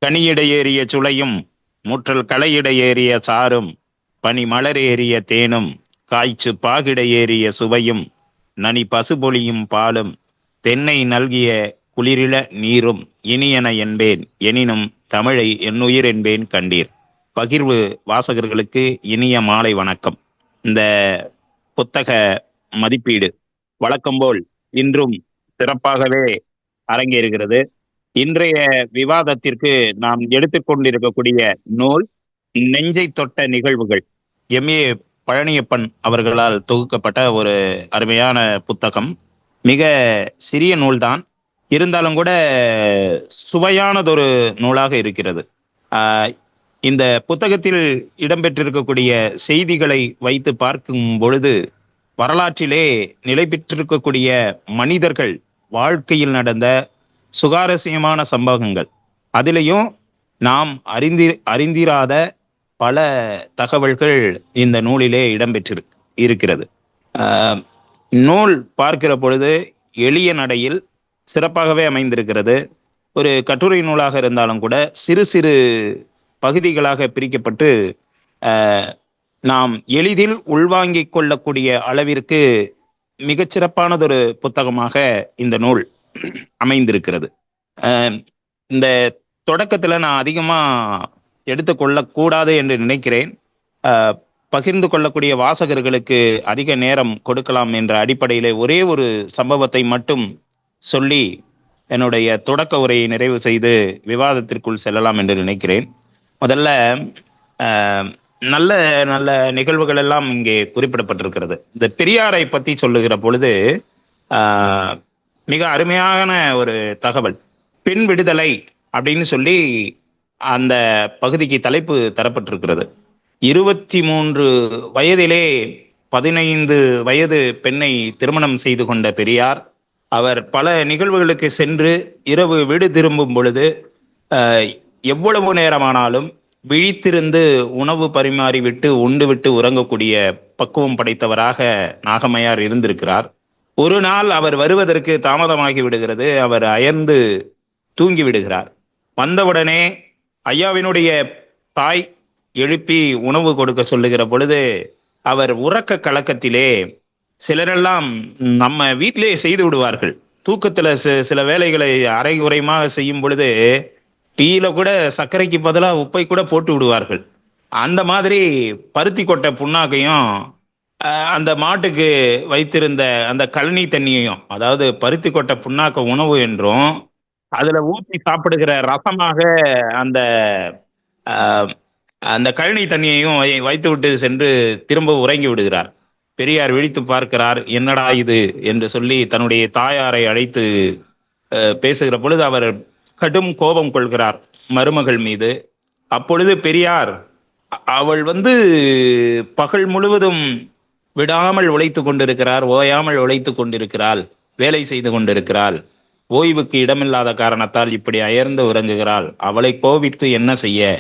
கனியிட ஏறிய சுளையும் முற்றல் களையிட ஏறிய சாரும் பனி மலர் ஏறிய தேனும் காய்ச்சு பாகிட ஏறிய சுவையும் நனி பசுபொழியும் பாலும் தென்னை நல்கிய குளிரில நீரும் இனியன என்பேன் எனினும் தமிழை என்னுயிர் என்பேன் கண்டீர். பகிர்வு வாசகர்களுக்கு இனிய மாலை வணக்கம். இந்த புத்தக மதிப்பீடு வழக்கம்போல் இன்றும் சிறப்பாகவே அரங்கேறுகிறது. இன்றைய விவாதத்திற்கு நாம் எடுத்துக்கொண்டிருக்கக்கூடிய நூல் நெஞ்சை தொட்ட நிகழ்வுகள். எம்.ஏ. பழனியப்பன் அவர்களால் தொகுக்கப்பட்ட ஒரு அருமையான புத்தகம். மிக சிறிய நூல்தான், இருந்தாலும் கூட சுவையானதொரு நூலாக இருக்கிறது. இந்த புத்தகத்தில் இடம்பெற்றிருக்கக்கூடிய செய்திகளை வைத்து பார்க்கும் பொழுது வரலாற்றிலே நிலை பெற்றிருக்கக்கூடிய மனிதர்கள் வாழ்க்கையில் நடந்த சுவாரஸ்யமான சம்பவங்கள், அதிலையும் நாம் அறிந்திராத பல தகவல்கள் இந்த நூலிலே இடம்பெற்று இருக்கிறது. நூல் பார்க்கிற பொழுது எளிய நடையில் சிறப்பாகவே அமைந்திருக்கிறது. ஒரு கட்டுரை நூலாக இருந்தாலும் கூட சிறு சிறு பகுதிகளாக பிரிக்கப்பட்டு நாம் எளிதில் உள்வாங்கிக் கொள்ளக்கூடிய அளவிற்கு மிகச்சிறப்பானதொரு புத்தகமாக இந்த நூல் அமைந்திருக்கிறது. இந்த தொடக்கத்தில் நான் அதிகமாக எடுத்துக்கொள்ளக்கூடாது என்று நினைக்கிறேன். பகிர்ந்து கொள்ளக்கூடிய வாசகர்களுக்கு அதிக நேரம் கொடுக்கலாம் என்ற அடிப்படையில் ஒரே ஒரு சம்பவத்தை மட்டும் சொல்லி என்னுடைய தொடக்க உரையை நிறைவு செய்து விவாதத்திற்குள் செல்லலாம் என்று நினைக்கிறேன். முதல்ல நல்ல நல்ல நிகழ்வுகள் எல்லாம் இங்கே குறிப்பிடப்பட்டிருக்கிறது. இந்த பெரியாரை பற்றி சொல்லுகிற பொழுது மிக அருமையான ஒரு தகவல். பெண் விடுதலை அப்படின்னு சொல்லி அந்த பகுதிக்கு தலைப்பு தரப்பட்டிருக்கிறது. 23 வயதிலே 15 வயது பெண்ணை திருமணம் செய்து கொண்ட பெரியார், அவர் பல நிகழ்வுகளுக்கு சென்று இரவு வீடு திரும்பும் பொழுது எவ்வளவு நேரமானாலும் விழித்திருந்து உணவு பரிமாறிவிட்டு உண்டுவிட்டு உறங்கக்கூடிய பக்குவம் படைத்தவராக நாகம்மையார் இருந்திருக்கிறார். ஒரு நாள் அவர் வருவதற்கு தாமதமாகி விடுகிறது. அவர் அயர்ந்து தூங்கி விடுகிறார். வந்தவுடனே ஐயாவினுடைய தாய் எழுப்பி உணவு கொடுக்க சொல்லுகிற பொழுது அவர் உறக்க கலக்கத்திலே, சிலரெல்லாம் நம்ம வீட்டிலே செய்து விடுவார்கள், தூக்கத்தில் சில வேலைகளை அரை குறைமாக செய்யும் பொழுது டீயில கூட சர்க்கரைக்கு பதிலாக உப்பை கூட போட்டு விடுவார்கள். அந்த மாதிரி பருத்தி கொட்டை புண்ணாக்கையும் அந்த மாட்டுக்கு வைத்திருந்த அந்த கழனி தண்ணியையும், அதாவது பருத்தி கொட்டை புண்ணாக்க உணவு என்றும் அதில் ஊற்றி சாப்பிடுகிற ரசமாக அந்த அந்த கழனி தண்ணியையும் வைத்து விட்டு சென்று திரும்ப உறங்கி விடுகிறார். பெரியார் விழித்து பார்க்கிறார், என்னடா இது என்று சொல்லி தன்னுடைய தாயாரை அழைத்து பேசுகிற பொழுது அவர் கடும் கோபம் கொள்கிறார் மருமகள் மீது. அப்பொழுது பெரியார், அவள் பகல் முழுவதும் விடாமல் உழைத்து கொண்டிருக்கிறார், ஓயாமல் உழைத்து கொண்டிருக்கிறாள், வேலை செய்து கொண்டிருக்கிறாள், ஓய்வுக்கு இடமில்லாத காரணத்தால் இப்படி அயர்ந்து உறங்குகிறாள், அவளை கோபித்து என்ன செய்ய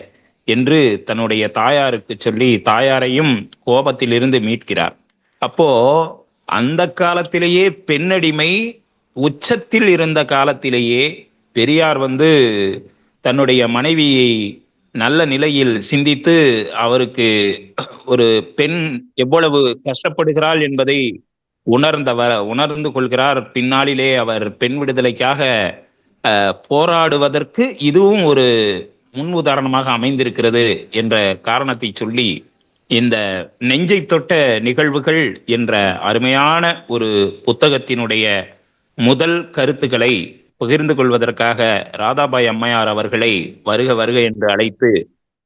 என்று தன்னுடைய தாயாருக்கு சொல்லி தாயாரையும் கோபத்தில் இருந்து மீட்கிறார். அப்போ அந்த காலத்திலேயே பெண்ணடிமை உச்சத்தில் இருந்த காலத்திலேயே பெரியார் தன்னுடைய மனைவியை நல்ல நிலையில் சிந்தித்து அவருக்கு ஒரு பெண் எவ்வளவு கஷ்டப்படுகிறாள் என்பதை உணர்ந்து கொள்கிறார். பின்னாளிலே அவர் பெண் விடுதலைக்காக போராடுவதற்கு இதுவும் ஒரு முன் உதாரணமாக அமைந்திருக்கிறது என்ற காரணத்தை சொல்லி இந்த நெஞ்சை தொட்ட நிகழ்வுகள் என்ற அருமையான ஒரு புத்தகத்தினுடைய முதல் கருத்துக்களை பகிர்ந்து கொள்வதற்காக ராதாபாய் அம்மையார் அவர்களை வருக வருக என்று அழைத்து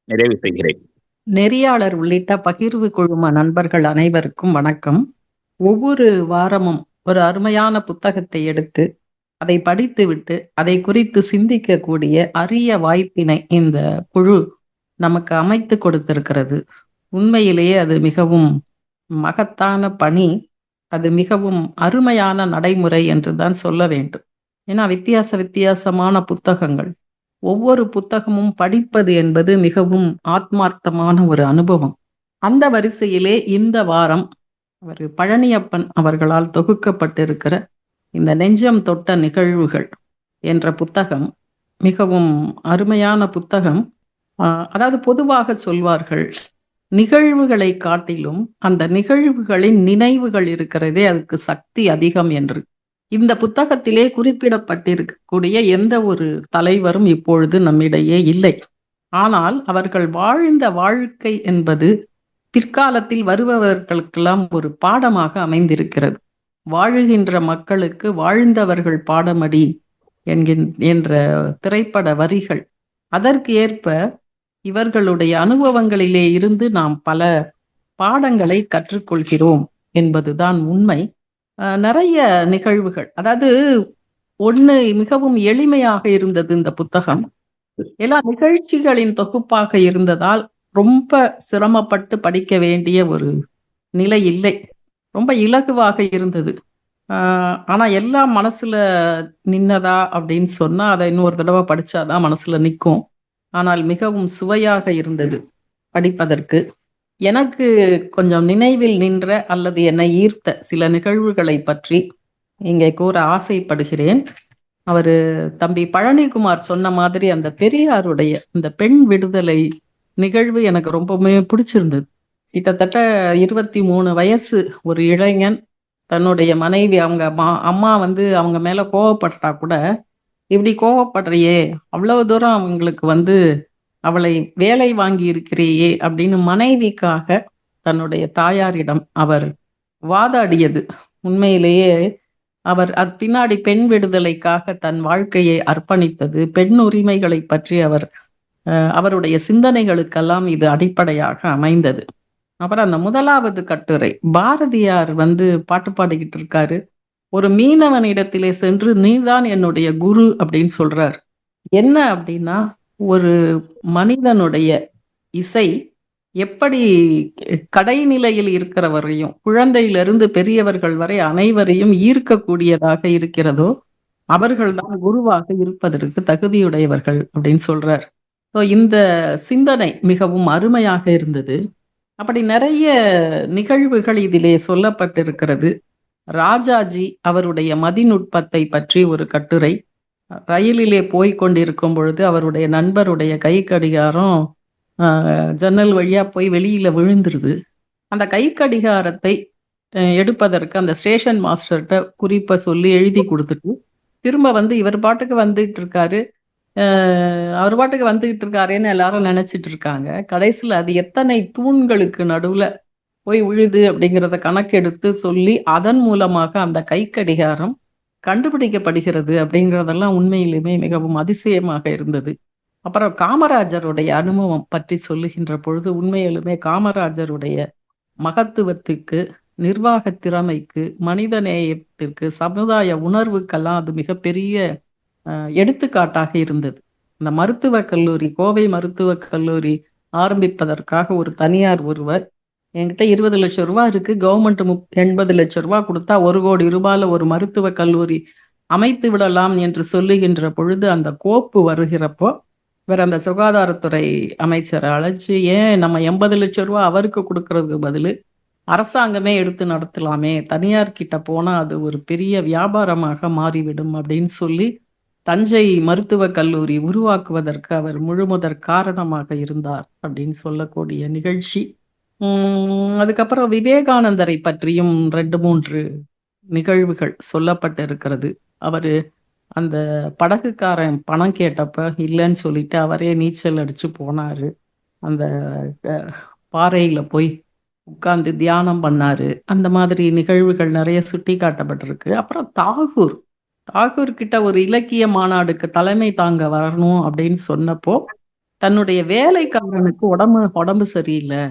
நிறைவு செய்கிறேன். நெறியாளர் உள்ளிட்ட பகிர்வு குழும நண்பர்கள் அனைவருக்கும் வணக்கம். ஒவ்வொரு வாரமும் ஒரு அருமையான புத்தகத்தை எடுத்து அதை படித்துவிட்டு அதை குறித்து சிந்திக்கக்கூடிய அரிய வாய்ப்பினை இந்த குழு நமக்கு அமைத்து கொடுத்திருக்கிறது. உண்மையிலேயே அது மிகவும் மகத்தான பணி, அது மிகவும் அருமையான நடைமுறை என்றுதான் சொல்ல வேண்டும். ஏன்னா வித்தியாசமான புத்தகங்கள், ஒவ்வொரு புத்தகமும் படிப்பது என்பது மிகவும் ஆத்மார்த்தமான ஒரு அனுபவம். அந்த வரிசையிலே இந்த வாரம் அவர் பழனியப்பன் அவர்களால் தொகுக்கப்பட்டிருக்கிற இந்த நெஞ்சம் தொட்ட நிகழ்வுகள் என்ற புத்தகம் மிகவும் அருமையான புத்தகம். அதாவது பொதுவாக சொல்வார்கள், நிகழ்வுகளை காட்டிலும் அந்த நிகழ்வுகளின் நினைவுகள் இருக்கிறதே அதுக்கு சக்தி அதிகம் என்று. இந்த புத்தகத்திலே குறிப்பிடப்பட்டிருக்கக்கூடிய எந்த ஒரு தலைவரும் இப்பொழுது நம்மிடையே இல்லை. ஆனால் அவர்கள் வாழ்ந்த வாழ்க்கை என்பது பிற்காலத்தில் வருபவர்களுக்கெல்லாம் ஒரு பாடமாக அமைந்திருக்கிறது. வாழுகின்ற மக்களுக்கு வாழ்ந்தவர்கள் பாடமடி என்ற திரைப்பட வரிகள். அதற்கு ஏற்ப இவர்களுடைய அனுபவங்களிலே இருந்து நாம் பல பாடங்களை கற்றுக்கொள்கிறோம் என்பதுதான் உண்மை. நிறைய நிகழ்வுகள், அதாவது ஒண்ணு மிகவும் எளிமையாக இருந்தது இந்த புத்தகம். எல்லா நிகழ்ச்சிகளின் தொகுப்பாக இருந்ததால் ரொம்ப சிரமப்பட்டு படிக்க வேண்டிய ஒரு நிலை இல்லை. ரொம்ப இலகுவாக இருந்தது. ஆனா எல்லாம் மனசுல நின்னதா அப்படின்னு சொன்னா அதை இன்னொரு தடவை படிச்சாதான் மனசுல நிற்கும். ஆனால் மிகவும் சுவையாக இருந்தது படிப்பதற்கு. எனக்கு கொஞ்சம் நினைவில் நின்ற அல்லது என்னை ஈர்த்த சில நிகழ்வுகளை பற்றி இங்கே கூற ஆசைப்படுகிறேன். அவரு தம்பி பழனிக்குமார் சொன்ன மாதிரி அந்த பெரியாருடைய இந்த பெண் விடுதலை நிகழ்வு எனக்கு ரொம்பவுமே பிடிச்சிருந்தது. கிட்டத்தட்ட 23 வயசு ஒரு இளைஞன் தன்னுடைய மனைவி, அவங்க அம்மா அவங்க மேல கோவப்பட்டா கூட, இப்படி கோவப்படுறியே, அவ்வளவு தூரம் அவங்களுக்கு அவளை வேலை வாங்கி இருக்கிறியே அப்படின்னு மனைவிக்காக தன்னுடைய தாயாரிடம் அவர் வாதாடியது உண்மையிலேயே அவர் பின்னாடி பெண் விடுதலைக்காக தன் வாழ்க்கையை அர்ப்பணித்தது, பெண் உரிமைகளை பற்றி அவருடைய சிந்தனைகளுக்கெல்லாம் இது அடிப்படையாக அமைந்தது. அப்புறம் அந்த முதலாவது கட்டுரை, பாரதியார் பாட்டு பாடிக்கிட்டு இருக்காரு. ஒரு மீனவனிடத்திலே சென்று நீதான் என்னுடைய குரு அப்படின்னு சொல்றார். என்ன அப்படின்னா, ஒரு மனிதனுடைய இசை எப்படி கடைநிலையில் இருக்கிறவரையும் குழந்தையிலிருந்து பெரியவர்கள் வரை அனைவரையும் ஈர்க்கக்கூடியதாக இருக்கிறதோ அவர்கள்தான் குருவாக இருப்பதற்கு தகுதியுடையவர்கள் அப்படின்னு சொல்றார். ஸோ இந்த சிந்தனை மிகவும் அருமையாக இருந்தது. அப்படி நிறைய நிகழ்வுகள் இதிலே சொல்லப்பட்டிருக்கிறது. ராஜாஜி அவருடைய மதிநுட்பத்தை பற்றி ஒரு கட்டுரை. ரயிலிலே போய் கொண்டிருக்கும் பொழுது அவருடைய நண்பருடைய கை கடிகாரம் ஜன்னல் வழியா போய் வெளியில விழுந்துருது. அந்த கை கடிகாரத்தை எடுப்பதற்கு அந்த ஸ்டேஷன் மாஸ்டர்கிட்ட குறிப்பை சொல்லி எழுதி கொடுத்துட்டு திரும்ப இவர் பாட்டுக்கு வந்துட்டு இருக்காரு. அவர் பாட்டுக்கு வந்துகிட்டு இருக்காருன்னு எல்லாரும் நினைச்சிட்டு இருக்காங்க. கடைசியில் அது எத்தனை தூண்களுக்கு நடுவுல போய் விழுது அப்படிங்கிறத கணக்கெடுத்து சொல்லி அதன் மூலமாக அந்த கை கடிகாரம் கண்டுபிடிக்கப்படுகிறது அப்படிங்கிறதெல்லாம் உண்மையிலுமே மிகவும் அதிசயமாக இருந்தது. அப்புறம் காமராஜருடைய அனுபவம் பற்றி சொல்லுகின்ற பொழுது உண்மையிலுமே காமராஜருடைய மகத்துவத்துக்கு, நிர்வாக திறமைக்கு, மனித நேயத்திற்கு, சமுதாய உணர்வுக்கெல்லாம் அது மிகப்பெரிய எடுத்துக்காட்டாக இருந்தது. இந்த மருத்துவக் கல்லூரி, கோவை மருத்துவக் கல்லூரி ஆரம்பிப்பதற்காக ஒரு தனியார் ஒருவர், என்கிட்ட 20 லட்சம் ரூபாய் இருக்கு, கவர்மெண்ட் 80 லட்சம் ரூபாய் கொடுத்தா 1 கோடி ரூபாயில ஒரு மருத்துவக் கல்லூரி அமைத்து விடலாம் என்று சொல்லுகின்ற பொழுது அந்த கோப்பு வருகிறப்போ வேற அந்த சுகாதாரத்துறை அமைச்சரை அழைச்சு, ஏன் நம்ம 80 லட்சம் ரூபாய் அவருக்கு கொடுக்கறதுக்கு பதில் அரசாங்கமே எடுத்து நடத்தலாமே, தனியார் கிட்ட போனா அது ஒரு பெரிய வியாபாரமாக மாறிவிடும் அப்படின்னு சொல்லி தஞ்சை மருத்துவக் கல்லூரி உருவாக்குவதற்கு அவர் முழுமுதற் காரணமாக இருந்தார் அப்படின்னு சொல்லக்கூடிய நிகழ்ச்சி. அதுக்கப்புறம் விவேகானந்தரை பற்றியும் 2-3 நிகழ்வுகள் சொல்லப்பட்டிருக்கிறது. அவரு அந்த படகுக்காரன் பணம் கேட்டப்ப இல்லைன்னு சொல்லிட்டு அவரே நீச்சல் அடிச்சு போனாரு. அந்த பாறையில போய் உட்கார்ந்து தியானம் பண்ணாரு. அந்த மாதிரி நிகழ்வுகள் நிறைய சுட்டி காட்டப்பட்டிருக்கு. அப்புறம் தாகூர் கிட்ட ஒரு இலக்கிய மாநாடுக்கு தலைமை தாங்க வரணும் அப்படின்னு சொன்னப்போ தன்னுடைய வேலைக்காரனுக்கு உடம்பு சரியில்லை,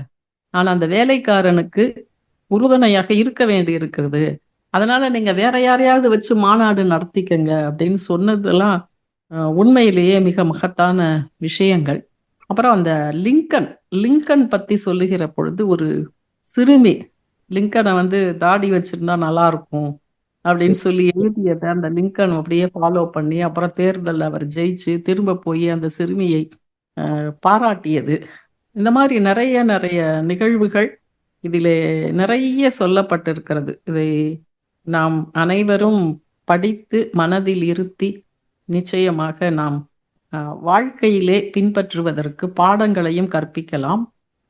ஆனா அந்த வேலைக்காரனுக்கு உறுதுணையாக இருக்க வேண்டி இருக்கிறது, அதனால நீங்க வேற யாரையாவது வச்சு மாநாடு நடத்திக்கங்க அப்படின்னு சொன்னதெல்லாம் உண்மையிலேயே மிக மகத்தான விஷயங்கள். அப்புறம் அந்த லிங்கன் பத்தி சொல்லுகிற பொழுது ஒரு சிறுமி லிங்கனை தாடி வச்சிருந்தா நல்லா இருக்கும் அப்படின்னு சொல்லி எழுதியதை அந்த லிங்கன் அப்படியே ஃபாலோ பண்ணி அப்புறம் தேர்தலில் அவர் ஜெயிச்சு திரும்ப போய் அந்த சிறுமியை பாராட்டியது. இந்த மாதிரி நிறைய நிறைய நிகழ்வுகள் இதிலே நிறைய சொல்லப்பட்டிருக்கிறது. இதை நாம் அனைவரும் படித்து மனதில் இருத்தி நிச்சயமாக நாம் வாழ்க்கையிலே பின்பற்றுவதற்கு பாடங்களையும் கற்பிக்கலாம்.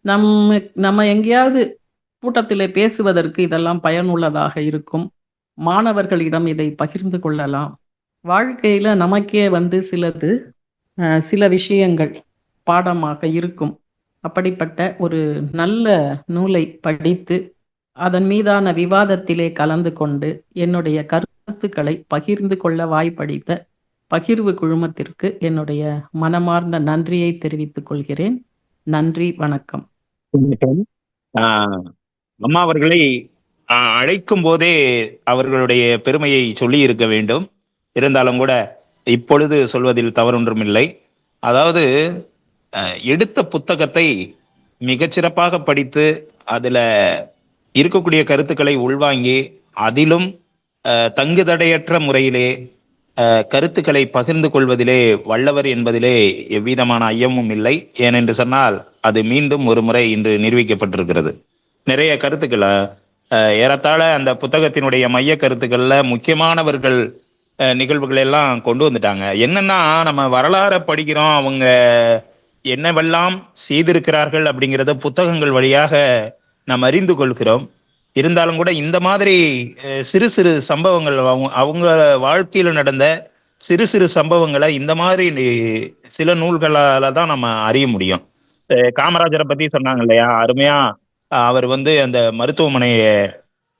நம்ம நம்ம எங்கேயாவது கூட்டத்திலே பேசுவதற்கு இதெல்லாம் பயனுள்ளதாக இருக்கும். மாணவர்களிடம் இதை பகிர்ந்து கொள்ளலாம். வாழ்க்கையில நமக்கே சில விஷயங்கள் பாடமாக இருக்கும். அப்படிப்பட்ட ஒரு நல்ல நூலை படித்து, அதன் மீதான விவாதத்திலே கலந்து கொண்டு, என்னுடைய கருத்துக்களை பகிர்ந்து கொள்ள வாய்ப்பளித்த பகிர்வு குழுமத்திற்கு என்னுடைய மனமார்ந்த நன்றியை தெரிவித்துக் கொள்கிறேன். நன்றி, வணக்கம். அம்மா அவர்களை அழைக்கும் போதே அவர்களுடைய பெருமையை சொல்லி இருக்க வேண்டும். இருந்தாலும் கூட இப்பொழுது சொல்வதில் தவறொன்றும் இல்லை. அதாவது எடுத்த புத்தகத்தை மிகச்சிறப்பாக படித்து அதில் இருக்கக்கூடிய கருத்துக்களை உள்வாங்கி அதிலும் தங்குதடையற்ற முறையிலே கருத்துக்களை பகிர்ந்து கொள்வதிலே வல்லவர் என்பதிலே எவ்விதமான ஐயமும் இல்லை. ஏனென்று சொன்னால் அது மீண்டும் ஒரு முறை இன்று நிரூபிக்கப்பட்டிருக்கிறது. நிறைய கருத்துக்களை ஏறத்தாழ அந்த புத்தகத்தினுடைய மைய கருத்துக்கள்ல முக்கியமானவர்கள் நிகழ்வுகள் எல்லாம் கொண்டு வந்துட்டாங்க. என்னன்னா, நம்ம வரலாறை படிக்கிறோம், அவங்க என்னவெல்லாம் செய்திருக்கிறார்கள் அப்படிங்கிறத புத்தகங்கள் வழியாக நாம் அறிந்து கொள்கிறோம். இருந்தாலும் கூட இந்த மாதிரி சிறு சிறு சம்பவங்கள், அவங்க வாழ்க்கையில் நடந்த சிறு சிறு சம்பவங்களை இந்த மாதிரி சில நூல்களால தான் நம்ம அறிய முடியும். காமராஜரை பத்தி சொன்னாங்க இல்லையா, அருமையா. அவர் அந்த மருத்துவமனையை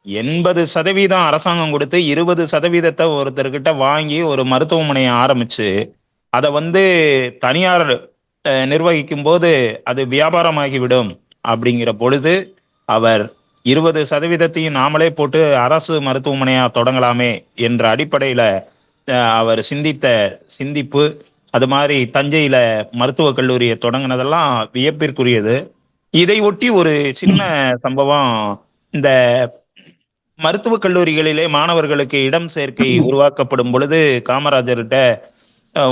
80% அரசாங்கம் கொடுத்து 20% ஒருத்தர்கிட்ட வாங்கி ஒரு மருத்துவமனையை ஆரம்பிச்சு அதை தனியார் நிர்வகிக்கும் போது அது வியாபாரமாகிவிடும் அப்படிங்கிற பொழுது அவர் 20% நாமளே போட்டு அரசு மருத்துவமனையா தொடங்கலாமே என்ற அடிப்படையில அவர் சிந்தித்த சிந்திப்பு, அது மாதிரி தஞ்சையில மருத்துவக் கல்லூரியை தொடங்கினதெல்லாம் வியப்பிற்குரியது. இதை ஒட்டி ஒரு சின்ன சம்பவம், இந்த மருத்துவக் கல்லூரிகளிலே மாணவர்களுக்கு இடம் சேர்க்கை உருவாக்கப்படும் பொழுது காமராஜர்கிட்ட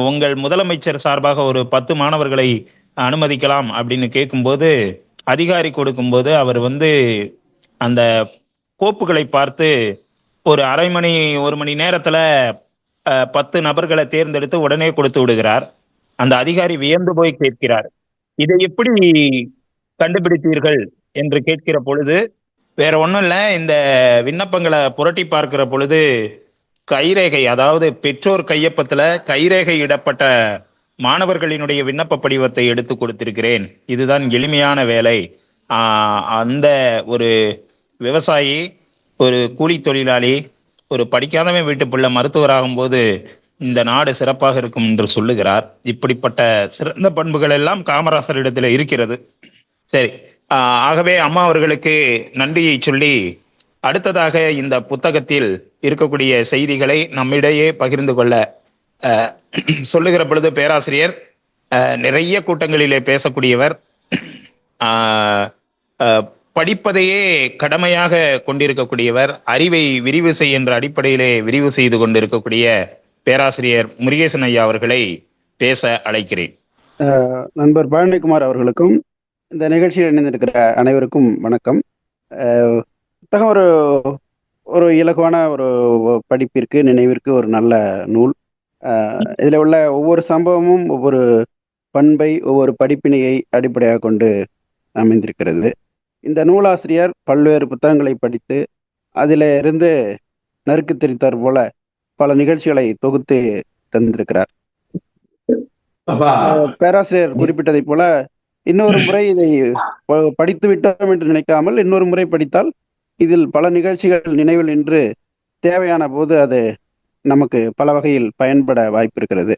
உங்கள் முதலமைச்சர் சார்பாக ஒரு 10 மாணவர்களை அனுமதிக்கலாம் அப்படின்னு கேட்கும்போது, அதிகாரி கொடுக்கும்போது அவர் அந்த கோப்புகளை பார்த்து ஒரு அரை மணி 1 மணி நேரத்துல 10 நபர்களை தேர்ந்தெடுத்து உடனே கொடுத்து விடுகிறார். அந்த அதிகாரி வியந்து போய் கேட்கிறார், இதை எப்படி கண்டுபிடித்தீர்கள் என்று கேட்கிற பொழுது, வேற ஒன்றும் இல்லை, இந்த விண்ணப்பங்களை புரட்டி பார்க்கிற பொழுது கைரேகை, அதாவது பெற்றோர் கையொப்பத்தில் கைரேகை இடப்பட்ட மாணவர்களினுடைய விண்ணப்ப படிவத்தை எடுத்து கொடுத்திருக்கிறேன், இதுதான் எளிமையான வேலை. அந்த ஒரு விவசாயி, ஒரு கூலி தொழிலாளி, ஒரு படிக்காதவன் வீட்டு பிள்ளை மருத்துவராகும் போது இந்த நாடு சிறப்பாக இருக்கும் என்று சொல்லுகிறார். இப்படிப்பட்ட சிறந்த பண்புகள் எல்லாம் காமராசரிடத்தில் இருக்கிறது. சரி, ஆகவே அம்மா அவர்களுக்கு நன்றியை சொல்லி, அடுத்ததாக இந்த புத்தகத்தில் இருக்கக்கூடிய செய்திகளை நம்மிடையே பகிர்ந்து கொள்ள சொல்லுகிற பொழுது, பேராசிரியர் நிறைய கூட்டங்களிலே பேசக்கூடியவர், படிப்பதையே கடமையாக கொண்டிருக்கக்கூடியவர், அறிவை விரிவு செய் என்ற அடிப்படையிலே விரிவு செய்து கொண்டிருக்கக்கூடிய பேராசிரியர் முருகேசன் ஐயா அவர்களை பேச அழைக்கிறேன். நண்பர் பழனிக்குமார் அவர்களுக்கும் இந்த நிகழ்ச்சியில் இணைந்திருக்கிற அனைவருக்கும் வணக்கம். புத்தகம் ஒரு இலகுவான ஒரு படிப்பிற்கு, நினைவிற்கு ஒரு நல்ல நூல். இதில் உள்ள ஒவ்வொரு சம்பவமும் ஒவ்வொரு பண்பை, ஒவ்வொரு படிப்பினையை அடிப்படையாக கொண்டு அமைந்திருக்கிறது. இந்த நூலாசிரியர் பல்வேறு புத்தகங்களை படித்து அதில் இருந்து நறுக்கு தெரித்தார் போல பல நிகழ்ச்சிகளை தொகுத்து தந்திருக்கிறார். பேராசிரியர் குறிப்பிட்டதை போல இன்னொரு முறை இதை படித்து விட்டோம் என்று நினைக்காமல் இன்னொரு முறை படித்தால் இதில் பல நிகழ்ச்சிகள் நினைவில் நின்று தேவையான போது அது நமக்கு பல வகையில் பயன்பட வாய்ப்பு இருக்கிறது.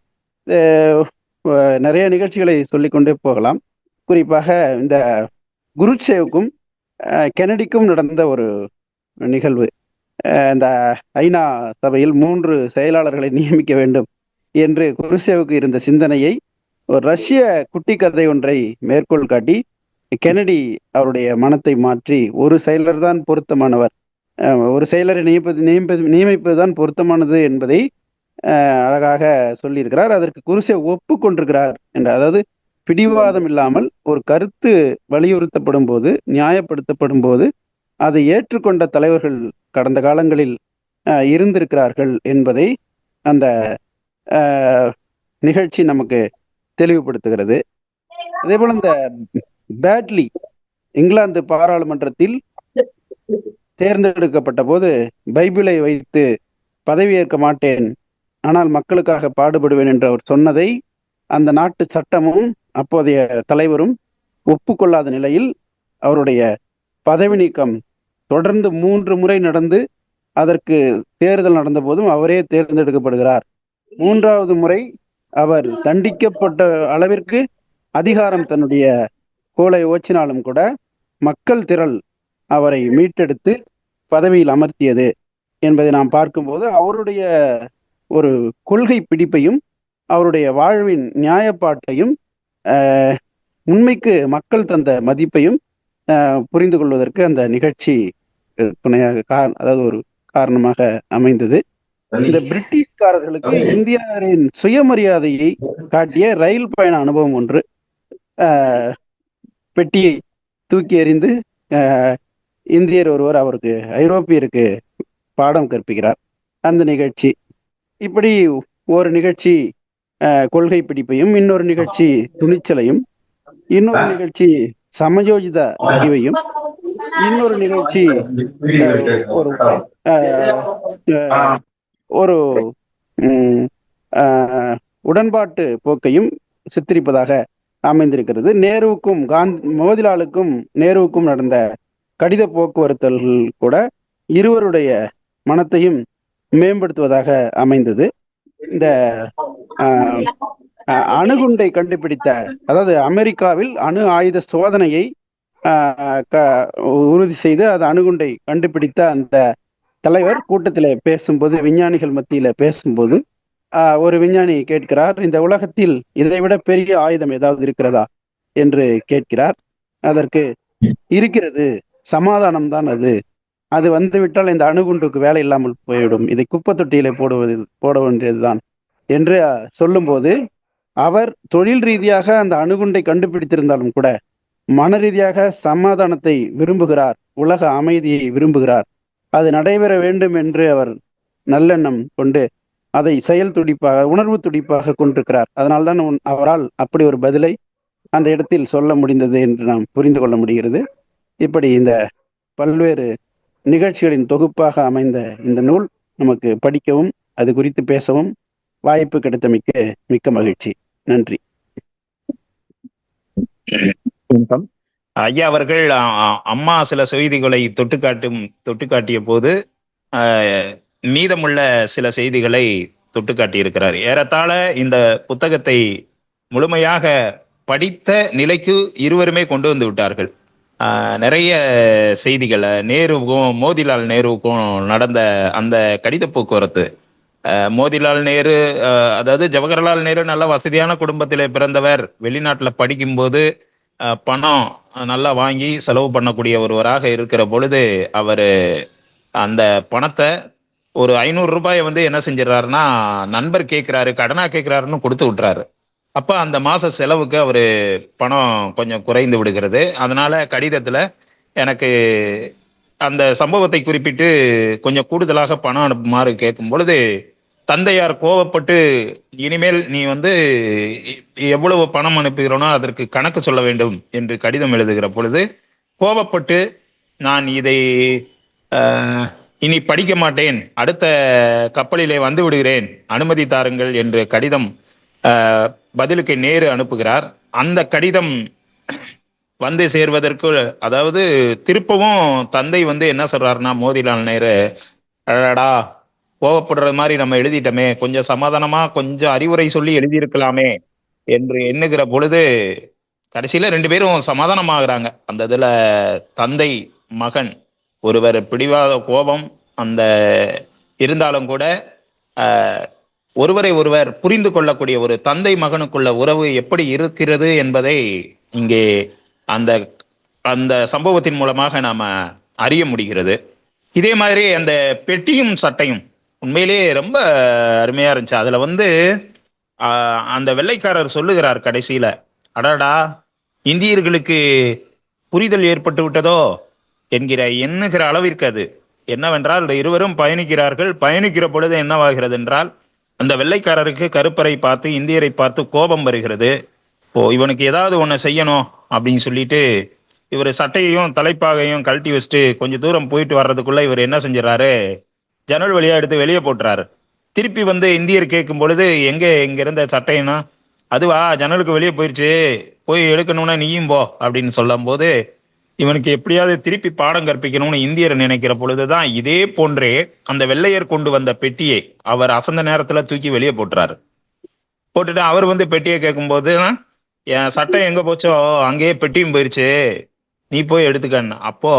நிறைய நிகழ்ச்சிகளை சொல்லிக்கொண்டே போகலாம். குறிப்பாக இந்த குருச்சேவுக்கும் கெனடிக்கும் நடந்த ஒரு நிகழ்வு, இந்த ஐநா சபையில் 3 செயலாளர்களை நியமிக்க வேண்டும் என்று குருச்சேவுக்கு இருந்த சிந்தனையை ஒரு ரஷ்ய குட்டி கதை ஒன்றை மேற்கோள் காட்டி கெனடி அவருடைய மனத்தை மாற்றி ஒரு செயலர் தான் பொருத்தமானவர், ஒரு செயலரை நியமிப்பதுதான் பொருத்தமானது என்பதை அழகாக சொல்லியிருக்கிறார். அதற்கு குருசேவ் ஒப்புக்கொண்டிருக்கிறார் என்ற, அதாவது பிடிவாதம் இல்லாமல் ஒரு கருத்து வலியுறுத்தப்படும் போது, நியாயப்படுத்தப்படும் போது அதை ஏற்றுக்கொண்ட தலைவர்கள் கடந்த காலங்களில் இருந்திருக்கிறார்கள் என்பதை அந்த நிகழ்ச்சி நமக்கு தெளிவுபடுத்துகிறது. அதே போல இந்த பேட்லி இங்கிலாந்து பாராளுமன்றத்தில் தேர்ந்தெடுக்கப்பட்ட போது பைபிளை வைத்து பதவியேற்க மாட்டேன், ஆனால் மக்களுக்காக பாடுபடுவேன் என்று அவர் சொன்னதை அந்த நாட்டு சட்டமும் அப்போதைய தலைவரும் ஒப்புக்கொள்ளாத நிலையில் அவருடைய பதவி நீக்கம் தொடர்ந்து 3 முறை நடந்து அதற்கு தேர்தல் நடந்த போதும் அவரே தேர்ந்தெடுக்கப்படுகிறார். 3வது முறை அவர் தண்டிக்கப்பட்ட அளவிற்கு அதிகாரம் தன்னுடைய கோலை ஓச்சினாலும் கூட மக்கள் திரள் அவரை மீட்டெடுத்து பதவியில் அமர்த்தியது என்பதை நாம் பார்க்கும்போது அவருடைய ஒரு கொள்கை பிடிப்பையும் அவருடைய வாழ்வின் நியாயப்பாட்டையும் உண்மைக்கு மக்கள் தந்த மதிப்பையும் புரிந்து கொள்வதற்கு அந்த நிகழ்ச்சி துணையாக அதாவது ஒரு காரணமாக அமைந்தது. இந்த பிரிட்டிஷ்காரர்களுக்கு இந்தியாவின் சுயமரியாதையை காட்டிய ரயில் பயண அனுபவம் ஒன்று. பெட்டியை தூக்கி எறிந்து இந்தியர் ஒருவர் அவருக்கு ஐரோப்பியருக்கு பாடம் கற்பிக்கிறார். அந்த நிகழ்ச்சி இப்படி ஒரு நிகழ்ச்சி கொள்கை பிடிப்பையும், இன்னொரு நிகழ்ச்சி துணிச்சலையும், இன்னொரு நிகழ்ச்சி சமயோஜித அறிவையும், இன்னொரு நிகழ்ச்சி ஒரு உடன்பாட்டு போக்கையும் சித்தரிப்பதாக அமைந்திருக்கிறது. நேருவுக்கும் மோதிலாலுக்கும் நேருவுக்கும் நடந்த கடித போக்குவரத்துகள் கூட இருவருடைய மனத்தையும் மேம்படுத்துவதாக அமைந்தது. இந்த அணுகுண்டை கண்டுபிடித்த, அதாவது அமெரிக்காவில் அணு ஆயுத சோதனையை உறுதி செய்து அது அணுகுண்டை கண்டுபிடித்த அந்த தலைவர் கூட்டத்தில் பேசும்போது, விஞ்ஞானிகள் மத்தியில பேசும்போது ஒரு விஞ்ஞானி கேட்கிறார், இந்த உலகத்தில் இதைவிட பெரிய ஆயுதம் ஏதாவது இருக்கிறதா என்று கேட்கிறார். அதற்கு இருக்கிறது, சமாதானம் தான் அது வந்துவிட்டால் இந்த அணுகுண்டுக்கு வேலை இல்லாமல் போய்விடும், இதை குப்பை தொட்டியிலே போட வேண்டியதுதான் என்று சொல்லும்போது, அவர் தொழில் ரீதியாக அந்த அணுகுண்டை கண்டுபிடித்திருந்தாலும் கூட மன ரீதியாக சமாதானத்தை விரும்புகிறார், உலக அமைதியை விரும்புகிறார். அது நடைபெற வேண்டும் என்று அவர் நல்லெண்ணம் கொண்டு அதை செயல் துடிப்பாக, உணர்வு துடிப்பாக கொண்டிருக்கிறார். அதனால்தான் அவரால் அப்படி ஒரு பதிலை அந்த இடத்தில் சொல்ல முடிந்தது என்று நாம் புரிந்து கொள்ள முடிகிறது. இப்படி இந்த பல்வேறு நிகழ்ச்சிகளின் தொகுப்பாக அமைந்த இந்த நூல் நமக்கு படிக்கவும் அது குறித்து பேசவும் வாய்ப்பு கிடைத்தமைக்கு மிக்க மகிழ்ச்சி. நன்றி. ஐயா அவர்கள் அம்மா சில செய்திகளை தொட்டு காட்டிய போது மீதமுள்ள சில செய்திகளை தொட்டு காட்டியிருக்கிறார். ஏறத்தாழ இந்த புத்தகத்தை முழுமையாக படித்த நிலைக்கு இருவருமே கொண்டு வந்து விட்டார்கள். நிறைய செய்திகளை நேருவுக்கும் மோதிலால் நேருவுக்கும் நடந்த அந்த கடித போக்குவரத்து, மோதிலால் நேரு அதாவது ஜவஹர்லால் நேரு நல்ல வசதியான குடும்பத்தில் பிறந்தவர், வெளிநாட்டில் படிக்கும்போது பணம் நல்லா வாங்கி செலவு பண்ணக்கூடிய ஒருவராக இருக்கிற பொழுது அவர் அந்த பணத்தை ஒரு 500 ரூபாயை என்ன செஞ்சிடறாருன்னா, நண்பர் கேட்குறாரு, கடனாக கேட்குறாருன்னு கொடுத்து விட்டுறாரு. அப்போ அந்த மாத செலவுக்கு அவர் பணம் கொஞ்சம் குறைந்து விடுகிறது. அதனால் கடிதத்தில் எனக்கு அந்த சம்பவத்தை குறிப்பிட்டு கொஞ்சம் கூடுதலாக பணம் அனுப்புமாறு கேட்கும் பொழுது தந்தையார் கோவப்பட்டு, இனிமேல் நீ எவ்வளவு பணம் அனுப்புகிறோனோ அதற்கு கணக்கு சொல்ல வேண்டும் என்று கடிதம் எழுதுகிற பொழுது கோவப்பட்டு, நான் இதை இனி படிக்க மாட்டேன், அடுத்த கப்பலிலே வந்து விடுகிறேன், அனுமதி தாருங்கள் என்று கடிதம் பதிலுக்கு நேரு அனுப்புகிறார். அந்த கடிதம் வந்து சேர்வதற்கு, அதாவது திருப்பவும் தந்தை என்ன சொல்றாருன்னா, மோதிலால் நேரு, அடடா கோவப்படுற மாதிரி நம்ம எழுதிட்டோமே, கொஞ்சம் சமாதானமா கொஞ்சம் அறிவுரை சொல்லி எழுதியிருக்கலாமே என்று எண்ணுகிற பொழுது கடைசியில 2 பேரும் சமாதானமாகறாங்க. அந்த இதுல தந்தை மகன் ஒருவர் பிடிவாத கோபம் அந்த இருந்தாலும் கூட ஒருவரை ஒருவர் புரிந்து கொள்ளக்கூடிய ஒரு தந்தை மகனுக்குள்ள உறவு எப்படி இருக்கிறது என்பதை இங்கே அந்த அந்த சம்பவத்தின் மூலமாக நாம அறிய முடிகிறது. இதே மாதிரி அந்த பெட்டியும் சட்டையும் உண்மையிலேயே ரொம்ப அருமையா இருந்துச்சு. அதுல அந்த வெள்ளைக்காரர் சொல்லுகிறார் கடைசியில, அடடா இந்தியர்களுக்கு புரிதல் ஏற்பட்டு விட்டதோ எண்ணுகிற அளவிற்கு அது என்னவென்றால், இருவரும் பயணிக்கிறார்கள். பயணிக்கிற பொழுது என்னவாகிறது என்றால், அந்த வெள்ளைக்காரருக்கு கருப்பரை பார்த்து இந்தியரை பார்த்து கோபம் வருகிறது. ஓ, இவனுக்கு ஏதாவது ஒன்று செய்யணும் அப்படின்னு சொல்லிட்டு இவர் சட்டையையும் தலைப்பாகையும் கழட்டி வச்சுட்டு கொஞ்சம் தூரம் போயிட்டு வர்றதுக்குள்ள இவர் என்ன செஞ்சிடறாரு, ஜன்னல் வழியா எடுத்து வெளியே போட்டுறாரு. திருப்பி வந்து இந்தியர் கேட்கும் பொழுது எங்க இங்க இருந்த சட்டைன்னா, அதுவா ஜன்னலுக்கு வெளியே போயிடுச்சு, போய் எடுக்கணும்னா நீயும் போ அப்படின்னு சொல்லும் போது இவனுக்கு எப்படியாவது திருப்பி பாடம் கற்பிக்கணும்னு இந்தியர் நினைக்கிற பொழுதுதான் இதே போன்றே அந்த வெள்ளையர் கொண்டு வந்த பெட்டியை அவர் அசந்த நேரத்துல தூக்கி வெளியே போட்டுறாரு. போட்டுட்டு அவர் வந்து பெட்டியை கேட்கும்போது, என் சட்டை எங்க போச்சோ அங்கேயே பெட்டியும் போயிருச்சு, நீ போய் எடுத்துக்கன்னு. அப்போ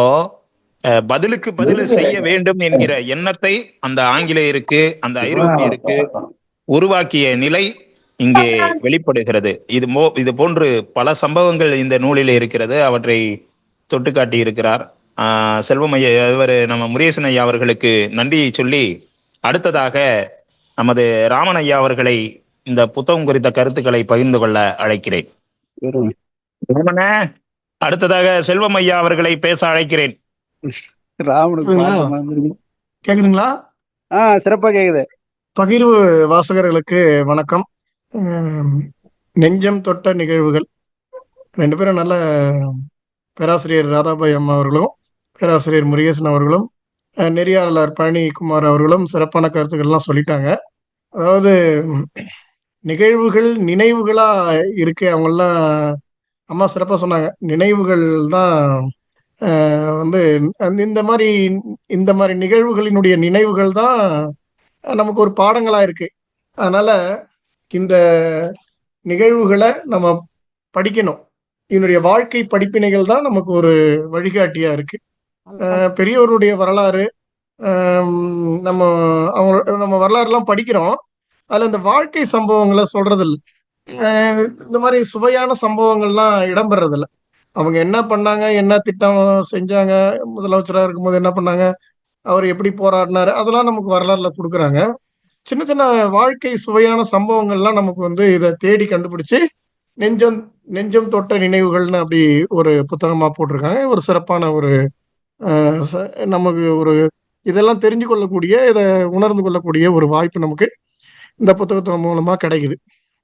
பதிலுக்கு பதில் செய்ய வேண்டும் என்கிற எண்ணத்தை அந்த ஆங்கிலேயருக்கு அந்த ஐரோப்பியருக்கு உருவாக்கிய நிலை இங்கே வெளிப்படுகிறது. இது போன்று பல சம்பவங்கள் இந்த நூலில் இருக்கிறது. அவற்றை தொட்டு காட்டி இருக்கிறார் செல்வம் ஐயா. இவர் நம்ம முருகேசன் ஐயா அவர்களுக்கு நன்றியை சொல்லி அடுத்ததாக நமது ராமன் ஐயா அவர்களை இந்த புத்தகம் குறித்த கருத்துக்களை பகிர்ந்து கொள்ள அழைக்கிறேன். ராமன, அடுத்ததாக செல்வம் ஐயா அவர்களை பேச அழைக்கிறேன். கேக்குதுங்களா? சிறப்பா கேக்குது. பகிர்வு வாசகர்களுக்கு வணக்கம். நெஞ்சம் தொட்ட நிகழ்வுகள் ரெண்டு பேரும் நல்ல பேராசிரியர் ராதாபாய் அம்மா அவர்களும் பேராசிரியர் முருகேசன் அவர்களும் நெறியாளர் பழனிக்குமார் அவர்களும் சிறப்பான கருத்துக்கள்லாம் சொல்லிட்டாங்க. அதாவது நிகழ்வுகள் நினைவுகளா இருக்கு. அவங்கெல்லாம் அம்மா சிறப்பாக சொன்னாங்க. நினைவுகள் தான் வந்து இந்த மாதிரி நிகழ்வுகளினுடைய நினைவுகள் தான் நமக்கு ஒரு பாடங்களா இருக்கு. அதனால இந்த நிகழ்வுகளை நம்ம படிக்கணும். இதனுடைய வாழ்க்கை படிப்பினைகள் தான் நமக்கு ஒரு வழிகாட்டியா இருக்கு. பெரியவருடைய வரலாறு, நம்ம வரலாறுலாம் படிக்கிறோம். அதுல இந்த வாழ்க்கை சம்பவங்களை சொல்றது இல்லை. இந்த மாதிரி சுவையான சம்பவங்கள்லாம் இடம்பெறதில்லை. அவங்க என்ன பண்ணாங்க, என்ன திட்டம் செஞ்சாங்க, முதலமைச்சராக இருக்கும்போது என்ன பண்ணாங்க, அவர் எப்படி போராடினாரு, அதெல்லாம் நமக்கு வரலாறுல கொடுக்குறாங்க. சின்ன சின்ன வாழ்க்கை சுவையான சம்பவங்கள்லாம் நமக்கு வந்து இதை தேடி கண்டுபிடிச்சு நெஞ்சம் தொட்ட நினைவுகள்னு அப்படி ஒரு புத்தகமா போட்டிருக்காங்க. ஒரு சிறப்பான ஒரு நமக்கு ஒரு இதெல்லாம் தெரிஞ்சு கொள்ளக்கூடிய, இதை உணர்ந்து கொள்ளக்கூடிய ஒரு வாய்ப்பு நமக்கு இந்த புத்தகத்தின் மூலமா கிடைக்குது.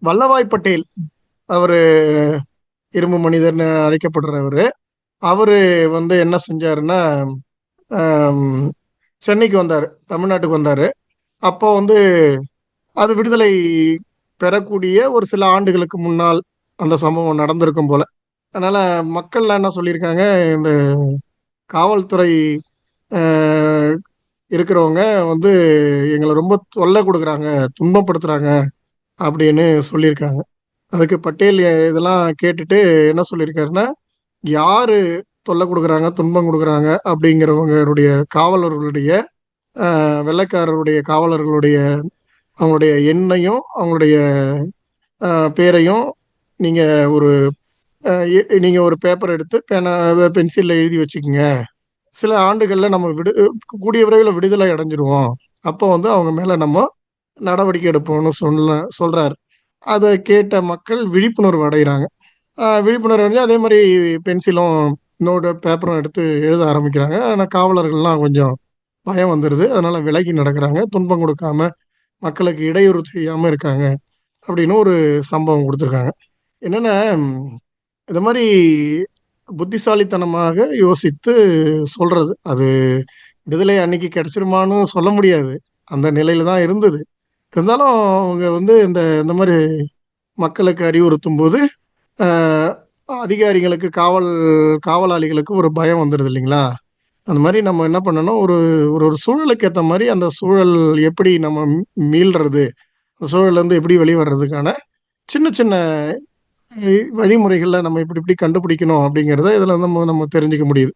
வல்லபாய் பட்டேல் அவரு இரும்பு மனிதர்னு அழைக்கப்படுறவர். அவரு வந்து என்ன செஞ்சாருன்னா, சென்னைக்கு வந்தாரு, தமிழ்நாட்டுக்கு வந்தாரு. அப்போ வந்து அது விடுதலை பெறக்கூடிய ஒரு சில ஆண்டுகளுக்கு முன்னால் அந்த சம்பவம் நடந்திருக்கும் போல. அதனால மக்கள்லாம் என்ன சொல்லியிருக்காங்க, இந்த காவல்துறை இருக்கிறவங்க வந்து எங்களை ரொம்ப தொல்லை கொடுக்குறாங்க, துன்பப்படுத்துறாங்க அப்படின்னு சொல்லியிருக்காங்க. அதுக்கு பட்டேல் இதெல்லாம் கேட்டுட்டு என்ன சொல்லியிருக்காருன்னா, யாரு தொல்லை கொடுக்குறாங்க, துன்பம் கொடுக்குறாங்க அப்படிங்கிறவங்களுடைய காவலர்களுடைய வெள்ளைக்காரருடைய காவலர்களுடைய அவங்களுடைய எண்ணையும் அவங்களுடைய பேரையும் நீங்க ஒரு பேப்பர் எடுத்து பென்சில்ல எழுதி வச்சுக்கோங்க. சில ஆண்டுகள்ல நம்ம கூடிய விரைவில் விடுதலை அடைஞ்சிருவோம், அப்போ வந்து அவங்க மேல நம்ம நடவடிக்கை எடுப்போம்னு சொல்றாரு. அதை கேட்ட மக்கள் விழிப்புணர்வு அடைகிறாங்க. விழிப்புணர்வு அடைஞ்சு அதே மாதிரி பென்சிலும் பேப்பரும் எடுத்து எழுத ஆரம்பிக்கிறாங்க. ஆனால் காவலர்கள்லாம் கொஞ்சம் பயம் வந்துடுது. அதனால விலகி நடக்கிறாங்க, துன்பம் கொடுக்காம மக்களுக்கு இடையூறு செய்யாம இருக்காங்க அப்படின்னு ஒரு சம்பவம் கொடுத்துருக்காங்க. என்னன்னா, இந்த மாதிரி புத்திசாலித்தனமாக யோசித்து சொல்றது, அது விடுதலை அன்னைக்கு கிடைச்சிருமான்னு சொல்ல முடியாது, அந்த நிலையில தான் இருந்தது. இருந்தாலும் அவங்க வந்து இந்த மாதிரி மக்களுக்கு அறிவுறுத்தும் போது அதிகாரிகளுக்கு காவலாளிகளுக்கு ஒரு பயம் வந்துடுது இல்லைங்களா? அந்த மாதிரி நம்ம என்ன பண்ணணும், ஒரு சூழலுக்கு ஏற்ற மாதிரி அந்த சூழல் எப்படி நம்ம மீள்றது, அந்த சூழல்ல இருந்து எப்படி வெளிவர்றதுக்கான சின்ன சின்ன வழிமுறைகள்ல நம்ம இப்படி கண்டுபிடிக்கணும் அப்படிங்கிறத இதுல நம்ம தெரிஞ்சுக்க முடியுது.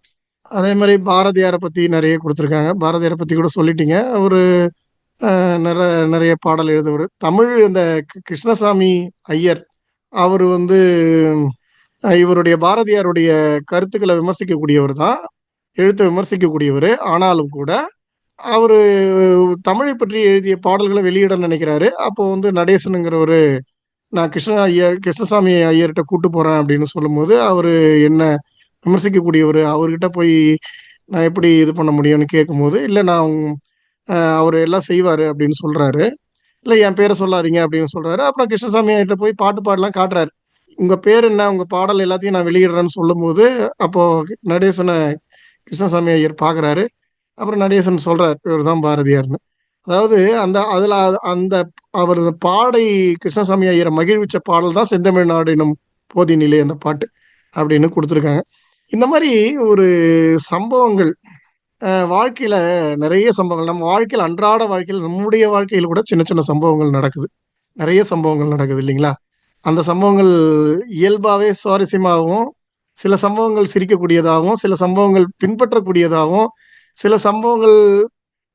அதே மாதிரி பாரதியாரை பத்தி நிறைய கொடுத்துருக்காங்க. பாரதியாரை பத்தி கூட சொல்லிட்டீங்க. அவரு நிறைய பாடல் எழுதுவார். தமிழ் இந்த கிருஷ்ணசாமி ஐயர் அவர் வந்து இவருடைய பாரதியாருடைய கருத்துக்களை விமர்சிக்கக்கூடியவர் தான், எழுத்தை விமர்சிக்கக்கூடியவர். ஆனாலும் கூட அவரு தமிழை பற்றி எழுதிய பாடல்களை வெளியிட நினைக்கிறாரு. அப்போ வந்து நடேசனுங்கிறவரு, நான் கிருஷ்ணசாமி ஐயர்கிட்ட கூட்டு போறேன் அப்படின்னு சொல்லும்போது அவரு என்ன விமர்சிக்கக்கூடியவர், அவர்கிட்ட போய் நான் எப்படி இது பண்ண முடியும்னு கேட்கும்போது, இல்லை நான் அவர் எல்லாம் செய்வாரு அப்படின்னு சொல்றாரு. இல்லை என் பேரை சொல்லாதீங்க அப்படின்னு சொல்றாரு. அப்புறம் கிருஷ்ணசாமி கிட்ட போய் பாட்டு பாடலாம் காட்டுறாரு. உங்க பேர் என்ன, உங்க பாடல் எல்லாத்தையும் நான் வெளியிடுறேன்னு சொல்லும்போது அப்போ நடேசனை கிருஷ்ணசாமி ஐயர் பார்க்குறாரு. அப்புறம் நடேசன் சொல்றாரு இவர் தான் பாரதியார்னு. அதாவது அந்த அவர் பாடை கிருஷ்ணசாமி ஐயரை மகிழ்விச்ச பாடல் தான் செந்தமிழ்நாடு எனும் போதினிலே அந்த பாட்டு அப்படின்னு கொடுத்துருக்காங்க. இந்த மாதிரி ஒரு சம்பவங்கள் வாழ்க்கையில நிறைய சம்பவங்கள் நம்ம வாழ்க்கையில் அன்றாட வாழ்க்கையில் நம்முடைய வாழ்க்கையில் கூட சின்ன சின்ன சம்பவங்கள் நடக்குது. நிறைய சம்பவங்கள் நடக்குது இல்லைங்களா? அந்த சம்பவங்கள் இயல்பாவே சுவாரஸ்யமாகவும், சில சம்பவங்கள் சிரிக்கக்கூடியதாகவும், சில சம்பவங்கள் பின்பற்றக்கூடியதாகவும், சில சம்பவங்கள்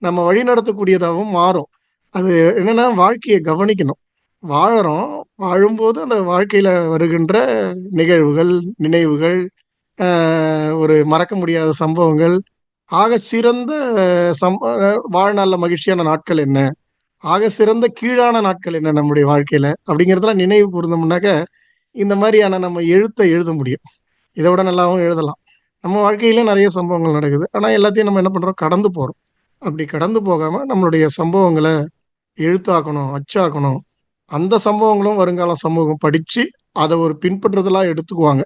நம்ம வழி நடத்தக்கூடியதாகவும் மாறும். அது என்னன்னா வாழ்க்கையை கவனிக்கணும். வாழறோம். வாழும்போது அந்த வாழ்க்கையில வருகின்ற நிகழ்வுகள், நினைவுகள், ஒரு மறக்க முடியாத சம்பவங்கள், ஆக சிறந்த வாழ்நாள்ல மகிழ்ச்சியான நாட்கள் என்ன, ஆக சிறந்த கீழான நாட்கள் என்ன நம்முடைய வாழ்க்கையில அப்படிங்கிறதெல்லாம் நினைவு கூர்ந்தோம்னாக்க இந்த மாதிரியான நம்ம எழுத முடியும். இதை விட நல்லாவும் எழுதலாம். நம்ம வாழ்க்கையில நிறைய சம்பவங்கள் நடக்குது. ஆனா எல்லாத்தையும் நம்ம என்ன பண்றோம், கடந்து போறோம். அப்படி கடந்து போகாம நம்மளுடைய சம்பவங்களை எழுத்தாக்கணும், அச்சாக்கணும். அந்த சம்பவங்களும் வருங்கால சமூகம் படிச்சு அதை ஒரு பின்பற்றுதலா எடுத்துக்குவாங்க.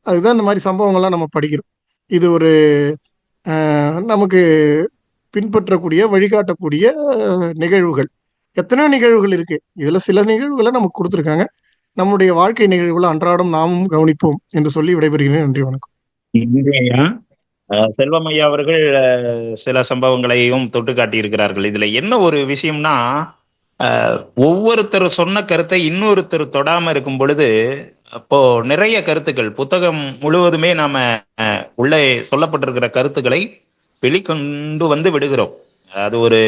அதுதான் இந்த மாதிரி சம்பவங்கள்லாம் நம்ம படிக்கிறோம். இது ஒரு நமக்கு பின்பற்றக்கூடிய வழிகாட்டக்கூடிய நிகழ்வுகள். எத்தனையோ நிகழ்வுகள் இருக்கு. இதுல சில நிகழ்வுகளை நமக்கு கொடுத்துருக்காங்க. நம்முடைய வாழ்க்கை நிகழ்வுகளை அன்றாடம் நாமும் கவனிப்போம் என்று சொல்லி விடைபெறுகிறேன். நன்றி, வணக்கம். நன்றியா. செல்வம் ஐயா அவர்கள் சில சம்பவங்களையும் தொட்டு காட்டியிருக்கிறார்கள். இதுல என்ன ஒரு விஷயம்னா, ஒவ்வொருத்தர் சொன்ன கருத்தை இன்னொருத்தர் தொடாம இருக்கும் பொழுது அப்போ நிறைய கருத்துக்கள் புத்தகம் முழுவதுமே நாம உள்ளே சொல்லப்பட்டிருக்கிற கருத்துக்களை வெளிக்கொண்டு வந்து விடுகிறோம். அது ஒரு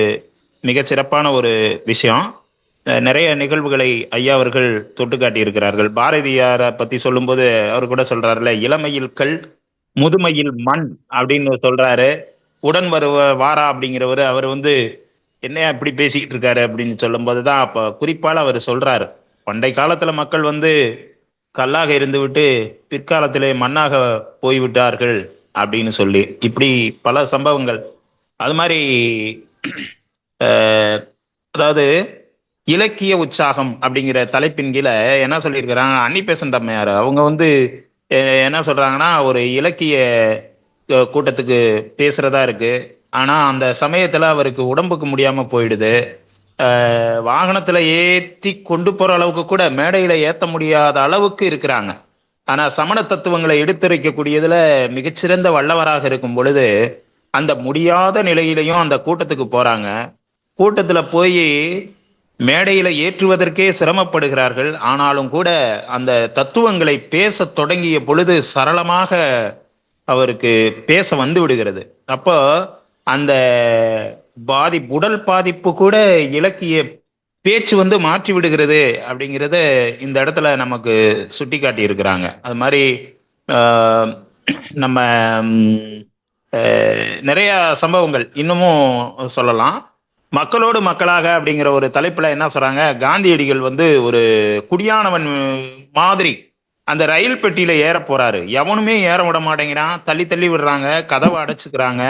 மிகச் சிறப்பான ஒரு விஷயம். நிறைய நிகழ்வுகளை ஐயா அவர்கள் தொட்டு காட்டியிருக்கிறார்கள். பாரதியாரை பத்தி சொல்லும்போது அவர் கூட சொல்றாருல, இளமையில் கல் முதுமையில் மண் அப்படின்னு சொல்றாரு. உடன் வாரா அப்படிங்கிறவர் அவர் என்ன இப்படி பேசிக்கிட்டு இருக்காரு அப்படின்னு சொல்லும் போதுதான் அப்ப குறிப்பால அவர் சொல்றாரு, பண்டை காலத்துல மக்கள் கல்லாக இருந்து விட்டு பிற்காலத்திலே மண்ணாக போய்விட்டார்கள் அப்படின்னு சொல்லி இப்படி பல சம்பவங்கள். அது மாதிரி அதாவது இலக்கிய உற்சாகம் அப்படிங்கிற தலைப்பின் கீழே என்ன சொல்லியிருக்கிறாங்க, அன்னி பெசன்ட் அம்மையார் அவங்க என்ன சொல்றாங்கன்னா, ஒரு இலக்கிய கூட்டத்துக்கு பேசுறதா இருக்கு. ஆனா அந்த சமயத்துல அவருக்கு உடம்புக்கு முடியாம போயிடுது. வாகனத்துல ஏத்தி கொண்டு போற அளவுக்கு கூட மேடையில ஏத்த முடியாத அளவுக்கு இருக்கிறாங்க. ஆனா சமண தத்துவங்களை எடுத்துரைக்கக்கூடியதுல மிகச்சிறந்த வல்லவராக இருக்கும் பொழுது அந்த முடியாத நிலையிலையும் அந்த கூட்டத்துக்கு போறாங்க. கூட்டத்துல போய் மேடையில ஏற்றுவதற்கே சிரமப்படுகிறார்கள். ஆனாலும் கூட அந்த தத்துவங்களை பேச தொடங்கிய பொழுது சரளமாக அவருக்கு பேச வந்து விடுகிறது. அப்போ அந்த உடல் பாதிப்பு கூட இலக்கிய பேச்சு மாற்றி விடுகிறது அப்படிங்கிறத இந்த இடத்துல நமக்கு சுட்டி காட்டி இருக்கிறாங்க. அது மாதிரி நம்ம நிறைய சம்பவங்கள் இன்னமும் சொல்லலாம். மக்களோடு மக்களாக அப்படிங்கிற ஒரு தலைப்புல என்ன சொல்றாங்க, காந்தியடிகள் ஒரு குடியானவன் மாதிரி அந்த ரயில் பெட்டியில ஏற போறாரு. எவனுமே ஏற விட மாட்டேங்கிறான். தள்ளி தள்ளி விடுறாங்க, கதவை அடைச்சுக்கிறாங்க,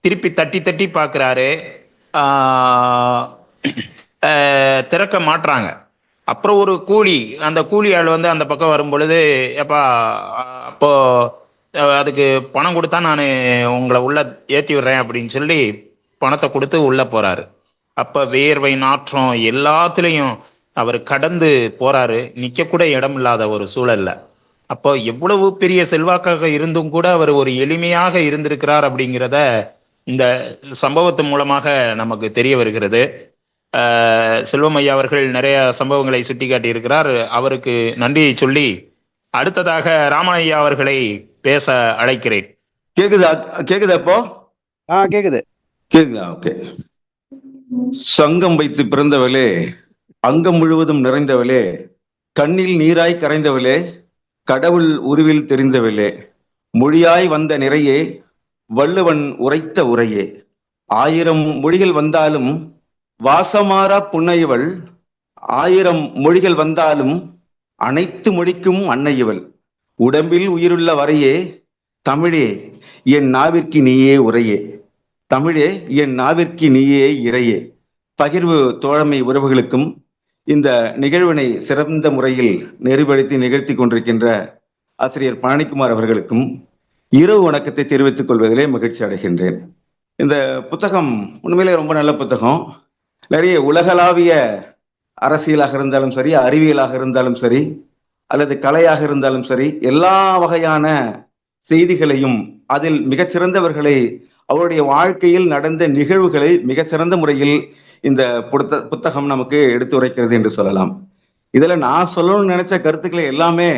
திருப்பி தட்டி தட்டி பார்க்குறாரு, திறக்க மாட்டுறாங்க. அப்புறம் ஒரு கூலி, அந்த கூலி ஆள் அந்த பக்கம் வரும் பொழுது, எப்பா அப்போ அதுக்கு பணம் கொடுத்தா நான் உங்களை உள்ள ஏற்றி விடுறேன் அப்படின்னு சொல்லி பணத்தை கொடுத்து உள்ள போறாரு. அப்ப வேர்வை நாற்றம் எல்லாத்துலேயும் அவர் கடந்து போறாரு, நிக்க கூட இடம் இல்லாத ஒரு சூழல்ல. அப்போ எவ்வளவு பெரிய செல்வாக்காக இருந்தும் கூட அவர் ஒரு எளிமையாக இருந்திருக்கிறார் அப்படிங்கிறத இந்த சம்பவத்து மூலமாக நமக்கு தெரிய வருகிறது. செல்வம் ஐயா அவர்கள் நிறைய சம்பவங்களை சுட்டி காட்டியிருக்கிறார். அவருக்கு நன்றியை சொல்லி அடுத்ததாக ராமன் ஐயா அவர்களை பேச அழைக்கிறேன். கேக்குதா இப்போ? கேக்குது. கேக்குதா? ஓகே. சங்கம் வைத்து பிறந்தவளே, அங்கம் முழுவதும் நிறைந்தவளே, கண்ணில் நீராய் கரைந்தவளே, கடவுள் உருவில் தெரிந்தவளே, மொழியாய் வந்த நிறையே, வள்ளுவன் உரைத்த உரையே, 1000 மொழிகள் வந்தாலும் வாசமாறா புன்னையவள், 1000 மொழிகள் வந்தாலும் அனைத்து மொழிக்கும் அன்னையவள், உடம்பில் உயிருள்ள வரையே, தமிழே என் நாவிற்கு நீயே உரையே, தமிழே என் நாவிற்கு நீயே இறையே, பகிர்வு தோழமை உறவுகளுக்கும் இந்த நிகழ்வினை சிறந்த முறையில் நெறிப்படுத்தி நிகழ்த்தி கொண்டிருக்கின்ற ஆசிரியர் பழனிக்குமார் அவர்களுக்கும் இரவு வணக்கத்தை தெரிவித்துக் கொள்வதிலே மகிழ்ச்சி அடைகின்றேன். இந்த புத்தகம் உண்மையிலே ரொம்ப நல்ல புத்தகம். நிறைய உலகளாவிய அரசியலாக இருந்தாலும் சரி, அறிவியலாக இருந்தாலும் சரி, அல்லது கலையாக இருந்தாலும் சரி, எல்லா வகையான செய்திகளையும் அதில் மிகச்சிறந்தவர்களை அவருடைய வாழ்க்கையில் நடந்த நிகழ்வுகளை மிகச்சிறந்த முறையில் இந்த புத்தகம் நமக்கு எடுத்து உரைக்கிறது என்று சொல்லலாம். இதுல நான் சொல்லணும்னு நினைச்ச கருத்துக்களை எல்லாமே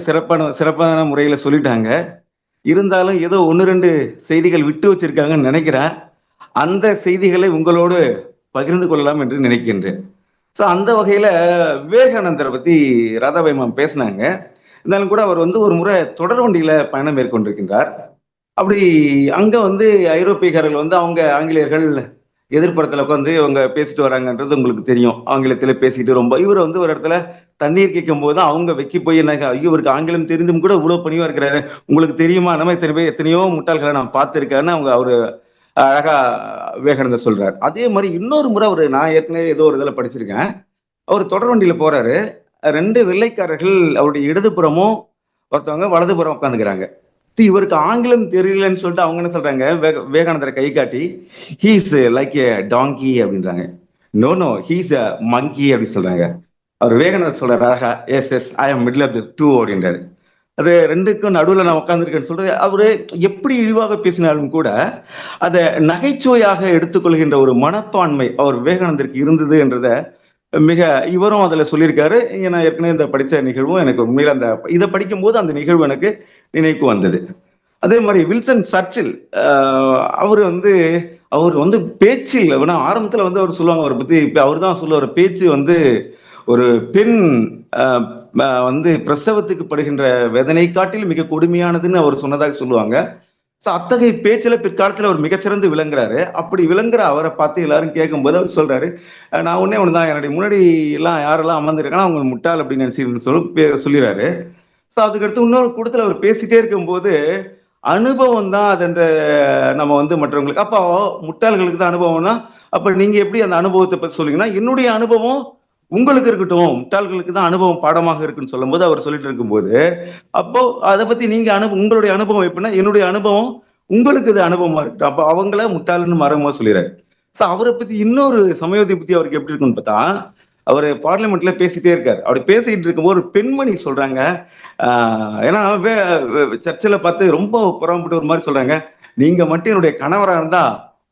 சிறப்பான முறையில சொல்லிட்டாங்க. இருந்தாலும் ஏதோ 1-2 செய்திகள் விட்டு வச்சிருக்காங்கன்னு நினைக்கிறேன். அந்த செய்திகளை உங்களோடு பகிர்ந்து கொள்ளலாம் என்று நினைக்கின்றேன். ஸோ அந்த வகையில விவேகானந்தரை பத்தி ராதாபாய் மேம் பேசினாங்க. இருந்தாலும் கூட அவர் ஒரு முறை தொடர் வண்டியில பயணம் மேற்கொண்டிருக்கின்றார். அப்படி அங்க ஐரோப்பியர்கள் அவங்க ஆங்கிலேயர்கள் எதிர்ப்புறத்துல உட்காந்து அவங்க பேசிட்டு வராங்கன்றது உங்களுக்கு தெரியும். ஆங்கிலத்துல பேசிட்டு ரொம்ப இவர் ஒரு இடத்துல தண்ணீர் கேட்கும் போது அவங்க வெக்கி போய் என்ன, ஐயோ இவருக்கு ஆங்கிலம் தெரிந்தும் கூட இவ்வளவு பணிவா இருக்கிறாரு, உங்களுக்கு தெரியுமா, நம்ம எத்தனையோ முட்டாள்களை நான் பார்த்திருக்கேன்னு அவரு அழகா விவேகானந்தர் சொல்றாரு. அதே மாதிரி இன்னொரு முறை நான் ஏற்கனவே ஏதோ ஒரு இதில் படிச்சிருக்கேன். அவர் தொடர் வண்டியில போறாரு. 2 வெள்ளைக்காரர்கள் அவருடைய இடதுபுறமும் ஒருத்தவங்க வலதுபுறம் உட்காந்துக்கிறாங்க. இவருக்கு ஆங்கிலம் தெரியலன்னு சொல்லிட்டு அவங்க என்ன சொல்றாங்க, விவேகானந்தரை கை காட்டி ஹீஸ் லைக் ஏ டாங்கி அப்படின்றாங்க. நோ ஹீஸ் அ மங்கி அப்படின்னு சொல்றாங்க. அவர் விவேகானந்தர் சொல்றாரு, S I M middle of the two அப்படின்றாரு. அது 2க்கும் நடுவில் நான் உட்காந்துருக்கேன்னு சொல்றது அவரு எப்படி இழிவாக பேசினாலும் கூட அதை நகைச்சுவையாக எடுத்துக்கொள்கின்ற ஒரு மனப்பான்மை அவர் விவேகானந்தருக்கு இருந்தது என்றத இவரும் அதுல சொல்லியிருக்காரு. நான் ஏற்கனவே இந்த படிச்ச நிகழ்வும் எனக்கு உண்மையில இதை படிக்கும் போது அந்த நிகழ்வு எனக்கு நினைவுக்கு வந்தது. அதே மாதிரி வில்சன் சர்ச்சில் அவர் பேச்சில் ஆரம்பத்துல அவர் சொல்லுவாங்க, அவரை பத்தி அவர் தான் சொல்லுவார், பேச்சு ஒரு பெண் பிரசவத்துக்கு படுகின்ற வேதனை காட்டில் மிக கொடுமையானதுன்னு அவர் சொன்னதாக சொல்லுவாங்க. அத்தகைய பேச்சில பிற்காலத்துல அவர் மிகச்சிறந்து விளங்குறாரு. அப்படி விளங்குற அவரை பார்த்து எல்லாரும் கேட்கும்போது அவர் சொல்றாரு, நான் ஒண்ணுதான், என்னுடைய முன்னாடி எல்லாம் யாரெல்லாம் அமர்ந்திருக்காங்க அவங்க முட்டாள் அப்படின்னு நினைச்சு சொல்லிடுறாரு. அதுக்கடுத்து இன்னொரு கூட்டத்தில் அவர் பேசிட்டே இருக்கும்போது அனுபவம் தான் அது நம்ம மற்றவங்களுக்கு, அப்போ முட்டாள்களுக்கு தான் அனுபவம்னா அப்ப நீங்க எப்படி அந்த அனுபவத்தை பத்தி சொல்லுங்கன்னா, என்னுடைய அனுபவம் உங்களுக்கு இருக்கட்டும், முட்டாள்களுக்கு தான் அனுபவம் பாடமாக இருக்குன்னு சொல்லும் போது அவர் சொல்லிட்டு இருக்கும்போது, அப்போ அதை பத்தி நீங்க உங்களுடைய அனுபவம் எப்படின்னா, என்னுடைய அனுபவம் உங்களுக்கு இது அனுபவமா இருக்கட்டும், அப்போ அவங்கள முட்டாள்னு மரமா சொல்லிடுறாரு. அவரை பத்தி இன்னொரு சமயோதி பத்தி அவருக்கு எப்படி இருக்குன்னு பார்த்தா, அவர் பார்லிமெண்ட்ல பேசிட்டே இருக்காரு. அப்படி பேசிட்டு இருக்கும்போது ஒரு பெண்மணி சொல்றாங்க, ஏன்னா சர்ச்சில் பார்த்து ரொம்ப புறம்பட்டு ஒரு மாதிரி சொல்றாங்க, நீங்க மட்டும் என்னுடைய கணவரா இருந்தா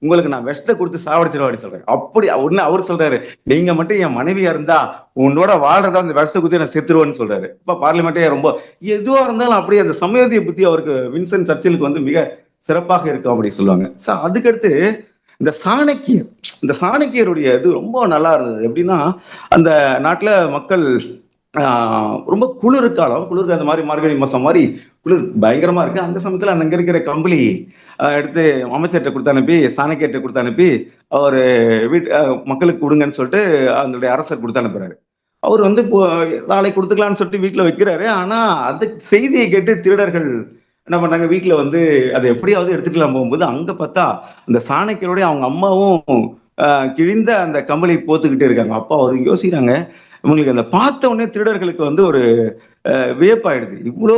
உங்களுக்கு நான் விஷத்தை கொடுத்து சாவடிச்சிருவாடி சொல்றேன். அப்படி ஒண்ணு அவர் சொல்றாரு, நீங்க மட்டும் என் மனைவியா இருந்தா உன்னோட வாழ்றதா அந்த விஷத்தை குத்தி நான் செத்துருவேன்னு சொல்றாரு. இப்ப பார்லிமெண்டே ரொம்ப எதுவா இருந்தாலும் அப்படியே அந்த சமயோதியை பத்தி அவருக்கு வின்சன் சர்ச்சிலுக்கு மிக சிறப்பாக இருக்கும் அப்படி சொல்லுவாங்க. அதுக்கடுத்து இந்த சாணக்கியருடைய இது ரொம்ப நல்லா இருந்தது. எப்படின்னா, அந்த நாட்டுல மக்கள் ரொம்ப குளிர் அந்த மாதிரி மார்கழி மாசம் மாதிரி குளிர் பயங்கரமா இருக்கு. அந்த சமயத்துல அங்க இருக்கிற கம்பளி எடுத்து அமைச்சர்கிட்ட கொடுத்து அனுப்பி, சாணக்கியர்கிட்ட கொடுத்து அனுப்பி அவர் மக்களுக்கு கொடுங்கன்னு சொல்லிட்டு அதனுடைய அரசர் கொடுத்து அனுப்புறாரு. அவர் நாளை கொடுத்துக்கலான்னு சொல்லிட்டு வீட்டுல வைக்கிறாரு. ஆனா அந்த செய்தியை கேட்டு திருடர்கள் என்ன பண்ணாங்க, வீட்டுல அதை எப்படியாவது எடுத்துக்கலாம் போகும்போது அங்க பார்த்தா அந்த சாணக்கியருடைய அவங்க அம்மாவும் கிழிந்த அந்த கம்பளி போத்துக்கிட்டே இருக்காங்க. அப்பா அவர் யோசிக்கிறாங்க, இவங்களுக்கு அந்த பார்த்த உடனே திருடர்களுக்கு ஒரு வியப்பாயிடுது, இவ்வளோ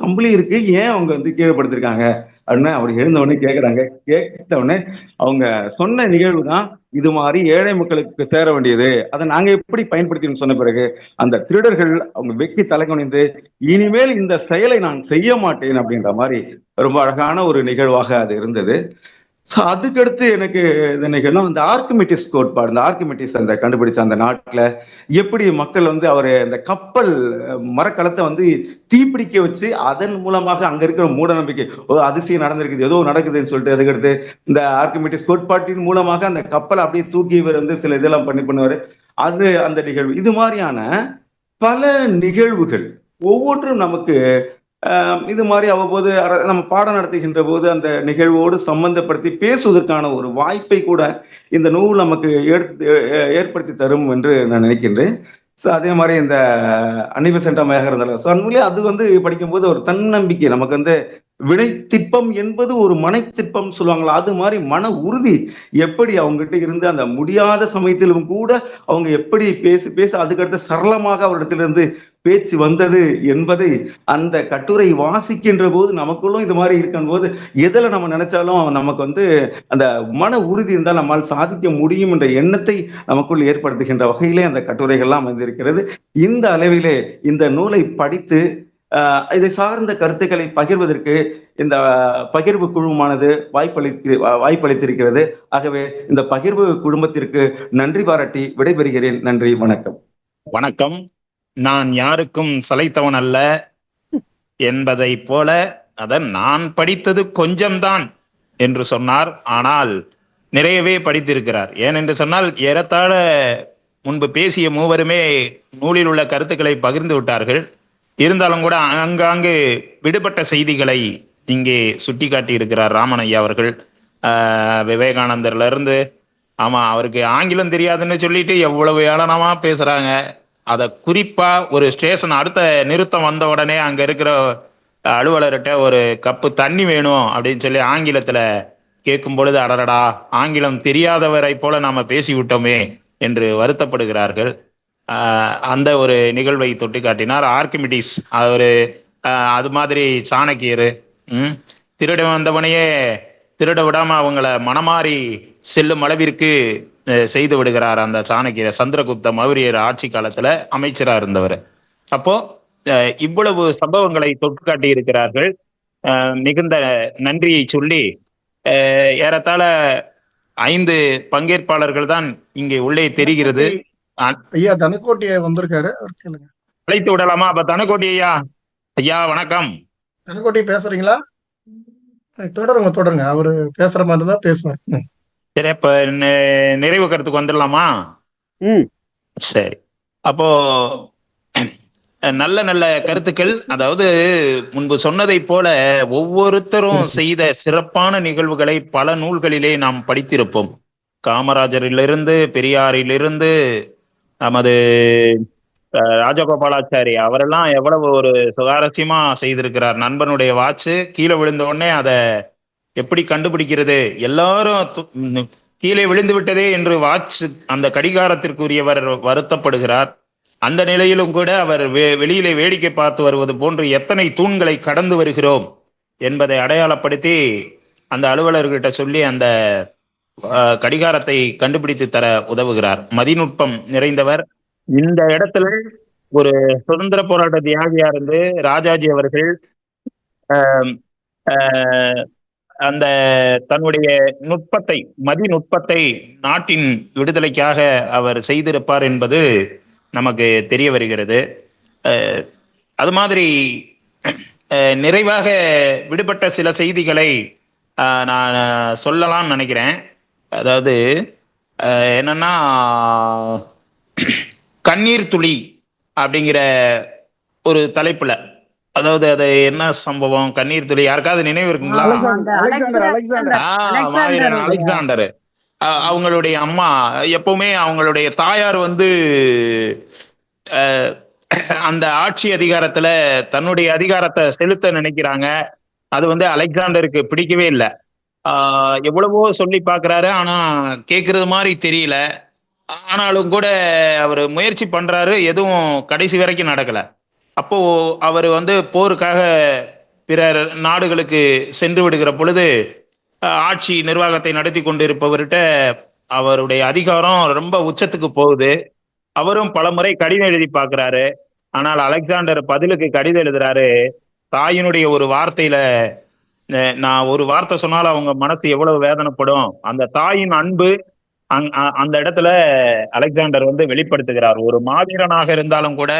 கம்பளி இருக்கு, ஏன் அவங்க கீழே படுத்திருக்காங்க அப்படின்னு அவர் எழுந்த உடனே கேட்கறாங்க. கேட்ட உடனே அவங்க சொன்ன நிகழ்வு தான், இது மாதிரி ஏழை மக்களுக்கு சேர வேண்டியது, அதை நாங்க எப்படி பயன்படுத்தின்னு சொன்ன பிறகு அந்த திருடர்கள் அவங்க வெக்கி தலைகுனிந்து இனிமேல் இந்த செயலை நான் செய்ய மாட்டேன் அப்படின்ற மாதிரி ரொம்ப அழகான ஒரு நிகழ்வாக அது இருந்தது. அதுக்கடுத்து எனக்கு இந்த ஆர்கிமிட்டிஸ் கோட்பாடு, இந்த ஆர்கிமிட்டிஸ் அந்த கண்டுபிடிச்ச அந்த நாட்டுல எப்படி மக்கள் அவர் அந்த கப்பல் மரக்கலத்தை தீப்பிடிக்க வச்சு அதன் மூலமாக அங்க இருக்கிற மூட நம்பிக்கை அதிசயம் நடந்திருக்குது, ஏதோ நடக்குதுன்னு சொல்லிட்டு அதுக்கடுத்து இந்த ஆர்கிமிட்டிஸ் கோட்பாட்டின் மூலமாக அந்த கப்பலை அப்படியே தூக்கி இவர் சில இதெல்லாம் பண்ணுவாரு. அது அந்த நிகழ்வு, இது மாதிரியான பல நிகழ்வுகள் ஒவ்வொன்றும் நமக்கு இது மாதிரி அவ்வப்போது நம்ம பாடம் நடத்துகின்ற போது அந்த நிகழ்வோடு சம்பந்தப்படுத்தி பேசுவதற்கான ஒரு வாய்ப்பை கூட இந்த நூல் நமக்கு ஏற்படுத்தி தரும் என்று நான் நினைக்கின்றேன். அதே மாதிரி இந்த அன்னிபெசன்டா மேகர் இருந்தாலும் அது படிக்கும்போது ஒரு தன்னம்பிக்கை நமக்கு வினைத்திற்பம் என்பது ஒரு மனைத்திற்பம் சொல்லுவாங்களா, அது மாதிரி மன உறுதி எப்படி அவங்ககிட்ட இருந்து அந்த முடியாத சமயத்திலும் கூட அவங்க எப்படி பேசி பேசி அதுக்கடுத்து சரளமாக அவரிடத்திலிருந்து பேச்சு வந்தது என்பதை அந்த கட்டுரை வாசிக்கின்ற போது நமக்குள்ளும் இது மாதிரி இருக்கும் போது எதில் நம்ம நினைச்சாலும் நமக்கு அந்த மன உறுதி இருந்தால் நம்மால் சாதிக்க முடியும் என்ற எண்ணத்தை நமக்குள் ஏற்படுத்துகின்ற வகையிலே அந்த கட்டுரைகள்லாம் அமைந்திருக்கிறது. இந்த அளவிலே இந்த நூலை படித்து இதை சார்ந்த கருத்துக்களை பகிர்வதற்கு இந்த பகிர்வு குழுவானது வாய்ப்பளித்திருக்கிறது. ஆகவே இந்த பகிர்வு குழுமத்திற்கு நன்றி பாராட்டி விடைபெறுகிறேன். நன்றி, வணக்கம். வணக்கம். நான் யாருக்கும் சளைத்தவன் அல்ல என்பதை போல நான் படித்தது கொஞ்சம்தான் என்று சொன்னார். ஆனால் நிறையவே படித்திருக்கிறார். ஏனென்று சொன்னால் ஏறத்தாழ முன்பு பேசிய மூவருமே நூலில் உள்ள கருத்துக்களை பகிர்ந்து விட்டார்கள். இருந்தாலும் கூட ஆங்காங்கு விடுபட்ட செய்திகளை இங்கே சுட்டி காட்டி இருக்கிறார் ராமன் ஐயா அவர்கள். விவேகானந்தர்ல இருந்து, ஆமா, அவருக்கு ஆங்கிலம் தெரியாதுன்னு சொல்லிட்டு எவ்வளவு ஏளனமா பேசுறாங்க. அதை குறிப்பா ஒரு ஸ்டேஷன் அடுத்த நிறுத்தம் வந்த உடனே அங்க இருக்கிற அலுவலர்கிட்ட ஒரு கப்பு தண்ணி வேணும் அப்படின்னு சொல்லி ஆங்கிலத்துல கேட்கும் பொழுது, அடடா, ஆங்கிலம் தெரியாதவரை போல நாம பேசி விட்டோமே என்று வருத்தப்படுகிறார்கள். அந்த ஒரு நிகழ்வை தொட்டு காட்டினார். ஆர்கிமிடிஸ் அவரு அது மாதிரி சாணக்கியர் திருட வந்தவனையே திருட விடாம அவங்கள மனமாறி செல்லும் அளவிற்கு செய்து விடுகிறார் அந்த சாணக்கியர். சந்திரகுப்த மௌரியர் ஆட்சி காலத்துல அமைச்சரா இருந்தவர். அப்போ இவ்வளவு சம்பவங்களை தொட்டு காட்டி இருக்கிறார்கள். மிகுந்த நன்றியை சொல்லி ஏறத்தாழ 5 பங்கேற்பாளர்கள் தான் இங்கே உள்ளே தெரிகிறது. ஐயா தனக்கோட்டி வந்திருக்காரு, கேளுங்க. அழைத்து விடலாமா? அப்ப தனக்கோட்டி ஐயா. ஐயா வணக்கம். தனக்கோட்டி பேசுறீங்களா? தொடருங்க. அவரு பேசுற மாதிரி தான் பேசுவார். சரி, அப்ப நிறைவு கருத்துக்கு வந்துடலாமா? சரி. அப்போ நல்ல நல்ல கருத்துக்கள். அதாவது முன்பு சொன்னதை போல ஒவ்வொருத்தரும் செய்த சிறப்பான நிகழ்வுகளை பல நூல்களிலே நாம் படித்திருப்போம். காமராஜரிலிருந்து, பெரியாரிலிருந்து, நமது ராஜகோபாலாச்சாரி அவரெல்லாம் எவ்வளவு ஒரு சுவாரஸ்யமா செய்திருக்கிறார். நண்பனுடைய வாட்சு கீழே விழுந்த உடனே அதை எப்படி கண்டுபிடிக்கிறது, எல்லாரும் கீழே விழுந்து விட்டதே என்று வாட்ச் அந்த கடிகாரத்திற்குரியவர் வருத்தப்படுகிறார். அந்த நிலையிலும் கூட அவர் வெளியிலே வேடிக்கை பார்த்து வருவது போன்று எத்தனை தூண்களை கடந்து வருகிறோம் என்பதை அடையாளப்படுத்தி அந்த அலுவலர்கிட்ட சொல்லி அந்த கடிகாரத்தை கண்டுபிடித்து தர உதவுகிறார். மதிநுட்பம் நிறைந்தவர். இந்த இடத்துல ஒரு சுதந்திர போராட்ட தியாகியா இருந்து ராஜாஜி அவர்கள் அந்த தன்னுடைய நுட்பத்தை, மதிநுட்பத்தை நாட்டின் விடுதலைக்காக அவர் செய்திருப்பார் என்பது நமக்கு தெரிய வருகிறது. அது மாதிரி நிறைவாக விடுபட்ட சில செய்திகளை நான் சொல்லலாம்னு நினைக்கிறேன். அதாவது என்னன்னா, கண்ணீர் துளி அப்படிங்கிற ஒரு தலைப்புல, அதாவது அது என்ன சம்பவம், கண்ணீர் துளி யாருக்காவது நினைவு இருக்குங்களா? அலெக்சாண்டர் அவங்களுடைய அம்மா எப்பவுமே அவங்களுடைய தாயார் அந்த ஆட்சி அதிகாரத்துல தன்னுடைய அதிகாரத்தை செலுத்த நினைக்கிறாங்க. அது அலெக்சாண்டருக்கு பிடிக்கவே இல்லை. எவ்வளவோ சொல்லி பார்க்குறாரு, ஆனா கேட்கறது மாதிரி தெரியல. ஆனாலும் கூட அவர் முயற்சி பண்றாரு, எதுவும் கடைசி வரைக்கும் நடக்கல. அப்போ அவர் போருக்காக பிற நாடுகளுக்கு சென்று விடுகிற பொழுது ஆட்சி நிர்வாகத்தை நடத்தி கொண்டு இருப்பவர்கிட்ட அவருடைய அதிகாரம் ரொம்ப உச்சத்துக்கு போகுது. அவரும் பலமுறை கடிதம் எழுதி பார்க்கிறாரு. ஆனால் அலெக்சாண்டர் பதிலுக்கு கடிதம் எழுதுறாரு. தாயினுடைய ஒரு வார்த்தையில, நான் ஒரு வார்த்தை சொன்னாலும் அவங்க மனசு எவ்வளவு வேதனைப்படும், அந்த தாயின் அன்பு அந்த இடத்துல அலெக்சாண்டர் வெளிப்படுத்துகிறார். ஒரு மாவீரனாக இருந்தாலும் கூட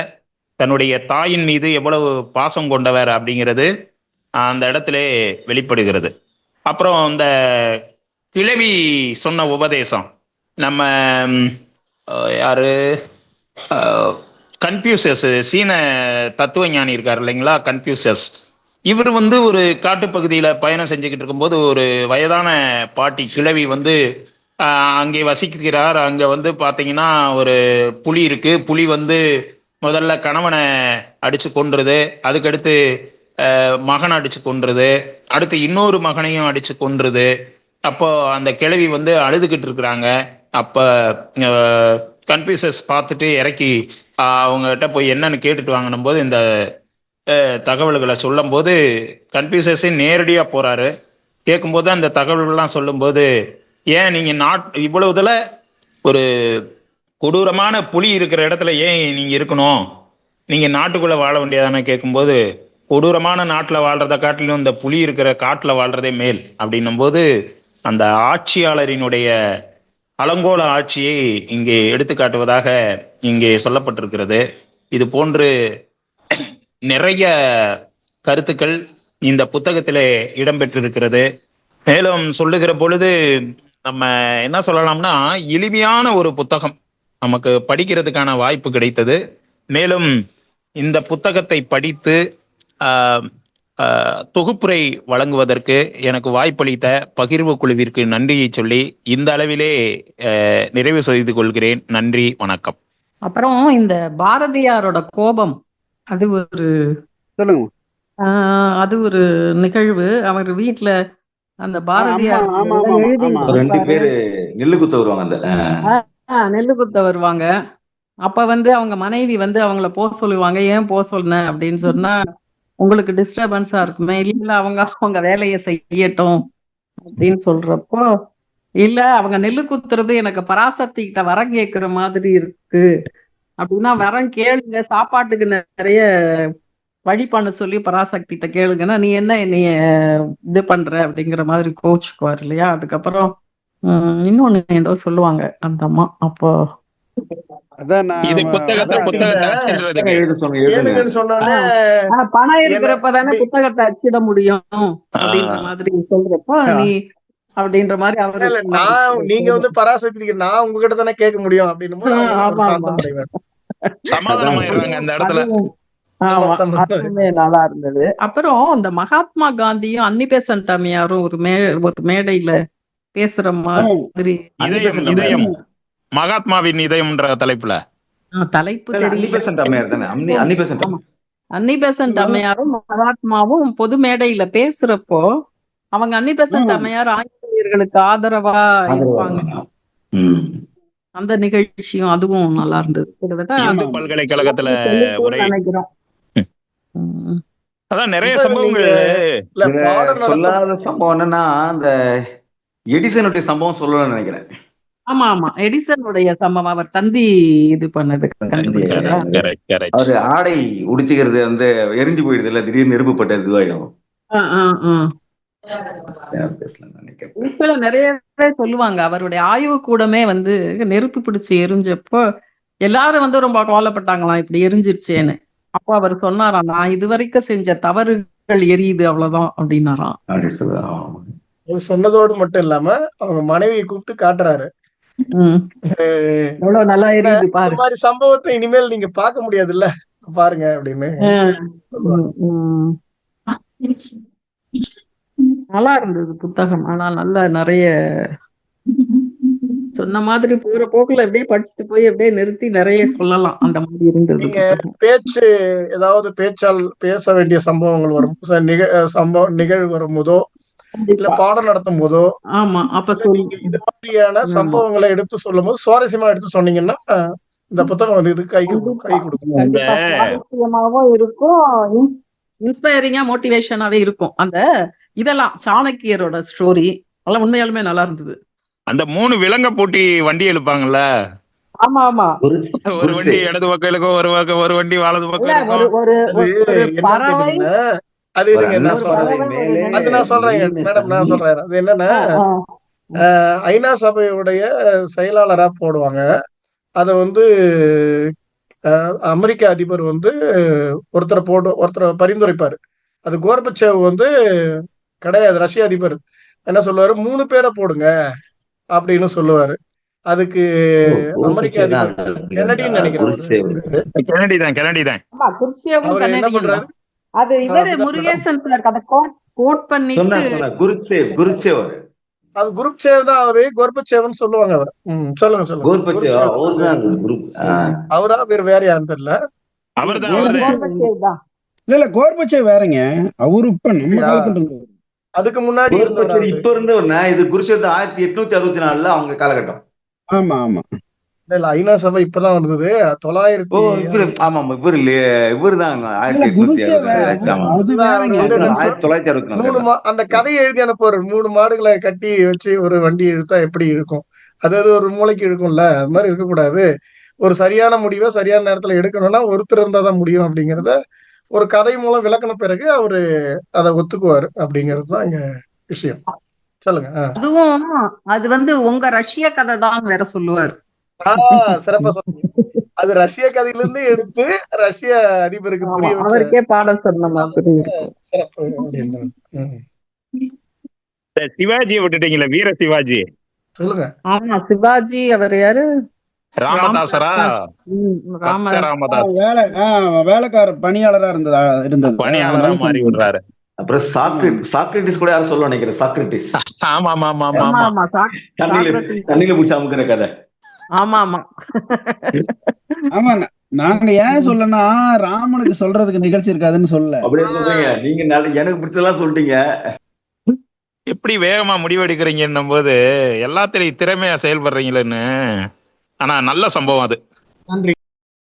தன்னுடைய தாயின் மீது எவ்வளவு பாசம் கொண்டவர் அப்படிங்கிறது அந்த இடத்துல வெளிப்படுகிறது. அப்புறம் இந்த கிழவி சொன்ன உபதேசம், நம்ம யாரு கன்ஃபியூசியஸ், சீன தத்துவ ஞானி இருக்கார் இல்லைங்களா, கன்ஃபியூசியஸ். இவர் ஒரு காட்டுப்பகுதியில பயணம் செஞ்சுக்கிட்டு இருக்கும்போது ஒரு வயதான பாட்டி கிழவி அங்கே வசிக்கிறார். அங்க பாத்தீங்கன்னா ஒரு புலி இருக்கு. புலி முதல்ல கணவனை அடிச்சு கொன்றுது. அதுக்கடுத்து மகன் அடிச்சு கொன்றது, அடுத்து இன்னொரு மகனையும் அடிச்சு கொன்றது. அப்போ அந்த கிழவி வந்து அழுதுகிட்டு இருக்கிறாங்க. அப்ப கன்ஃபியூசஸ் பார்த்துட்டு இறக்கி அவங்ககிட்ட போய் என்னன்னு கேட்டுட்டு வாங்கணும் போது இந்த தகவல்களை சொல்லும் போது கன்ஃபியூசஸே நேரடியா போறாரு. கேட்கும்போது அந்த தகவல்கள்லாம் சொல்லும்போது, ஏன் நீங்க இவ்வளவுதுல ஒரு கொடூரமான புலி இருக்கிற இடத்துல ஏன் நீங்க இருக்கணும், நீங்க நாட்டுக்குள்ள வாழ வேண்டியதானே கேட்கும்போது, கொடூரமான நாட்டில் வாழ்றதை காட்டிலும் இந்த புலி இருக்கிற காட்டில் வாழ்றதே மேல் அப்படின்னும் போது அந்த ஆட்சியாளரினுடைய அலங்கோல ஆட்சியை இங்கே எடுத்துக்காட்டுவதாக இங்கே சொல்லப்பட்டிருக்கிறது. இது போன்று நிறைய கருத்துக்கள் இந்த புத்தகத்திலே இடம்பெற்றிருக்கிறது. மேலும் சொல்லுகிற பொழுது நம்ம என்ன சொல்லலாம்னா, எளிமையான ஒரு புத்தகம் நமக்கு படிக்கிறதுக்கான வாய்ப்பு கிடைத்தது. மேலும் இந்த புத்தகத்தை படித்து தொகுப்புரை வழங்குவதற்கு எனக்கு வாய்ப்பளித்த பகிர்வு குழுவிற்கு நன்றியை சொல்லி இந்த அளவிலே நிறைவு செய்து கொள்கிறேன். நன்றி, வணக்கம். அப்புறம் இந்த பாரதியாரோட கோபம், அது ஒரு சொல்லுங்க. அது ஒரு நிகழ்வு. அவர் வீட்டுல அந்த பாரதியார் ஆமா, ஆமா, ஆமா, எழுதி ஆமா. 2 பேரு நெல்லு குத்த வருவாங்க அந்த நெல்லு குத்த வருவாங்க. அப்ப வந்து அவங்க மனைவி வந்து அவங்கள போக சொல்லுவாங்க. ஏன் போக சொன்ன அப்படின்னு சொன்னா, உங்களுக்கு டிஸ்டர்பன்ஸா இருக்குமே. இல்ல அவங்க அவங்க வேலையை செய்யட்டும் அப்படின்னு சொல்றப்போ, இல்ல அவங்க நெல்லு குத்துறது எனக்கு பராசக்தி கிட்ட வரம் கேட்கிற மாதிரி இருக்கு அப்படின்னா, வரம் கேளுங்க, சாப்பாட்டுக்கு நிறைய வழி பண்ண சொல்லி பராசக்தி கிட்ட கேளுங்கன்னா, நீ என்ன என்னைய இது பண்ற அப்படிங்கிற மாதிரி கோச்சுக்குவார் இல்லையா. அதுக்கப்புறம் இன்னொன்னு ஏதோ சொல்லுவாங்க அந்த அம்மா. அப்போ அதான் நான் இது புத்தகத்தை அச்சிடுறதுக்கு ஏழுங்கன்னு சொன்னாலே பணம் இருக்கிறப்பதானே புத்தகத்தை அச்சிட முடியும் அப்படின்ற மாதிரி சொல்றப்போ, நீ அப்படின்ற மாதிரி அவரு இல்ல, நான் நீங்க வந்து பராசக்தி நான் உங்ககிட்ட தானே கேட்க முடியும் அப்படின்னு போது அவங்க ஒரு ஆமா, சாந்தம் அடைவார். சமாதானமாயிடுறாங்க அந்த இடத்துல. ஆமா, அதுவுமே நல்லா இருந்தது. அப்புறம் இந்த மகாத்மா காந்தியும் அன்னி பெசன்ட் அம்மையாரும் ஒரு மேடையில பேசுற மாதிரி இதயம் மகாத்மாவின் இதயம்ன்ற தலைப்புல தலைப்பு தெரியல. அன்னி பெசன்ட் அம்மையாரும் மகாத்மாவும் பொது மேடையில பேசுறப்போ, அவங்க அன்னி பெசன்ட் அம்மையார் ஆங்கிலேயர்களுக்கு ஆதரவா இருப்பாங்க. அந்த நிகழ்ச்சியும் அதுவும் நல்லா இருந்தது. இந்து பல்கலைக்கழகத்துல உரை நினைக்கிறோம். அதான் நிறைய சம்பவங்கள். சொல்லாத சம்பவம் என்னன்னா, அந்த எடிசனுடைய சம்பவம் சொல்லணும்னு நினைக்கிறேன். ஆமா ஆமா, எடிசனுடைய சம்பவம், அவர் தந்தி இது பண்ணது. அவரு ஆடை உடுத்திக்கிறது வந்து எரிஞ்சு போயிடுது இல்ல, திடீர்னு நெருப்புப்பட்ட இதுவாயிடும். நிறைய பேர் சொல்லுவாங்க, அவருடைய ஆய்வு கூடமே வந்து நெருப்பு பிடிச்சு எரிஞ்சப்போ எல்லாரும் வந்து ரொம்ப கவலைப்பட்டாங்களாம், இப்படி எரிஞ்சிருச்சேன்னு. அப்போ அவர் சொன்னாராம், நான் இதுவரைக்கும் செஞ்ச தவறுகள் எரியுது அவ்வளவுதான் அப்படின்னாராம். சொன்னதோடு மட்டும் இல்லாம அவங்க மனைவியை கூப்பிட்டு காட்டுறாரு, எவ்வளவு நல்லா எரியுது பாரு, இந்த மாதிரி சம்பவத்தை இனிமேல் நீங்க பார்க்க முடியாதுல்ல, பாருங்க அப்படின்னு. நல்லா இருந்தது புத்தகம். ஆனா நல்லா நிறைய சொன்ன மாதிரி போற போக்குல அப்படியே படிச்சுட்டு போய் அப்படியே நிறுத்தி நிறைய சொல்லலாம், அந்த மாதிரி இருந்தது. நீங்க பேச்சு ஏதாவது பேச வேண்டிய சம்பவங்கள் வரும், நிகழ்வு வரும்போதோ இல்ல பாடம் நடத்தும் போதோ, ஆமா, அப்ப நீங்க இது மாதிரியான சம்பவங்களை எடுத்து சொல்லும் போது சுவாரஸ்யமா எடுத்து சொன்னீங்கன்னா இந்த புத்தகம் வந்து கை கொடுக்கும். சுவாரஸ்யமாவும் இருக்கும், இன்ஸ்பைரிங்கா மோட்டிவேஷனாவே இருக்கும். அந்த இதெல்லாம் சாணக்கியரோட ஸ்டோரி எல்லாம் உண்மையாலுமே நல்லா இருந்தது. அந்த 3 விலங்க பூட்டி வண்டி எழுப்பாங்கல்ல. ஆமா ஆமா, ஒரு வண்டி இடது பக்கம் இருக்கும், ஒரு வண்டி வலது பக்கம் இருக்கும். பறவை அது நான் சொல்றேன் மேடம், நான் சொல்றேன். அது என்னன்னா, ஐநா சபையுடைய செயலாளரா போடுவாங்க. அத வந்து அமெரிக்க அதிபர் வந்து ஒருத்தரை பரிந்துரைப்பாரு. அது கோர்பச்சேவ் வந்து கிடையாது, ரஷ்ய அதிபர் என்ன சொல்லுவாரு, 3 பேரை போடுங்க அப்படின்னு சொல்லுவாரு. அதுக்கு அமெரிக்க அதிபர் கெனடின்னு நினைக்கிறேன். அவர் என்ன பண்றாரு, அது இவரு முருகேசன் சார் அத கோட் பண்ணிட்டு அது குருப்சேவ் தான், அவரு கோர்பச்சேவ்னு சொல்லுவாங்க அவர். சொல்லுங்க அவரா வேற யாரும் தெரியல. கோர்பச்சேவ் தான். இல்ல கோர்பச்சேவ் வேறங்க. அவரு இப்ப நம்ம அப்படியா? காலத்துல இருந்தவர். அதுக்கு முன்னாடி இருந்தவரா அவரு? இப்ப இருந்தவர்னா இது குருஷேத்திரம் 1864 அவங்க காலகட்டம். ஆமா ஆமா. இல்ல ஐநா சபை இப்பதான் வந்தது. ஓ 900 இவரு ஆமா ஆமா இவருதான் இல்ல குருஷேவ் 1866. ஆமா அது வேறங்க. அவரு வந்து 1964. அந்த கதையை எழுதி அனுப்புவாரு. 3 மாடுகளை கட்டி வச்சு ஒரு வண்டி இழுத்தா எப்படி இருக்கும், அதாவது ஒரு மூளைக்கு இழுக்கும்ல, அது மாதிரி இருக்கக்கூடாது. ஒரு சரியான முடிவை சரியான நேரத்துல எடுக்கணும்னா ஒருத்தர் இருந்தா தான் முடியும் அப்படிங்கறத ஒரு கதை மூலம் விளக்கின பிறகு அவரு அதை ஒத்துக்குவாரு அப்படிங்கிறது தான் இங்க விஷயம். சொல்லுங்க. அதுவும் அது வந்து உங்க ரஷ்ய கதை தான் வேற சொல்லுவார். சிறப்பா சொன்னீங்க. அது ரஷ்ய கதையில இருந்து எடுத்து ரஷ்ய அதிபருக்கு புரிய வச்ச அவருக்கே பாடம் சொன்ன மாதிரி இருக்கும். சிறப்பு அப்படின்னு. சிவாஜியை விட்டுட்டீங்களே, வீர சிவாஜி. சொல்லுங்க. ஆமா, சிவாஜி அவர் யாரு? ராமதாசரா? ராம ராமதாஸ் வேலைக்கார பணியாளரா இருந்தது பணியாளரா மாறி விடுறாரு. அப்புறம் சாக்ரட்டிஸ் கூட யாரும் சொல்ல நினைக்கிறேன். சாக்ரட்டிஸ் ஆமா ஆமா ஆமா ஆமா ஆமா ஆமா. ஆமா தண்ணியில பிடிச்சி அமுக்கிற கதை. ஆமா ஆமா. ஆமா. நாங்க ஏன் சொல்லனா ராமனுக்கு சொல்றதுக்கு நிகழ்ச்சி இருக்காதுன்னு சொல்ல. அப்படியே சொல்றீங்க நீங்க. எனக்கு பிடிச்சதெல்லாம் சொல்லிட்டீங்க. எப்படி வேகமா முடிவெடுக்கிறீங்கன்னும் போது எல்லாத்திலையும் திறமையா செயல்படுறீங்களேன்னு. ஆனா நல்ல சம்பவம் அது. நன்றி.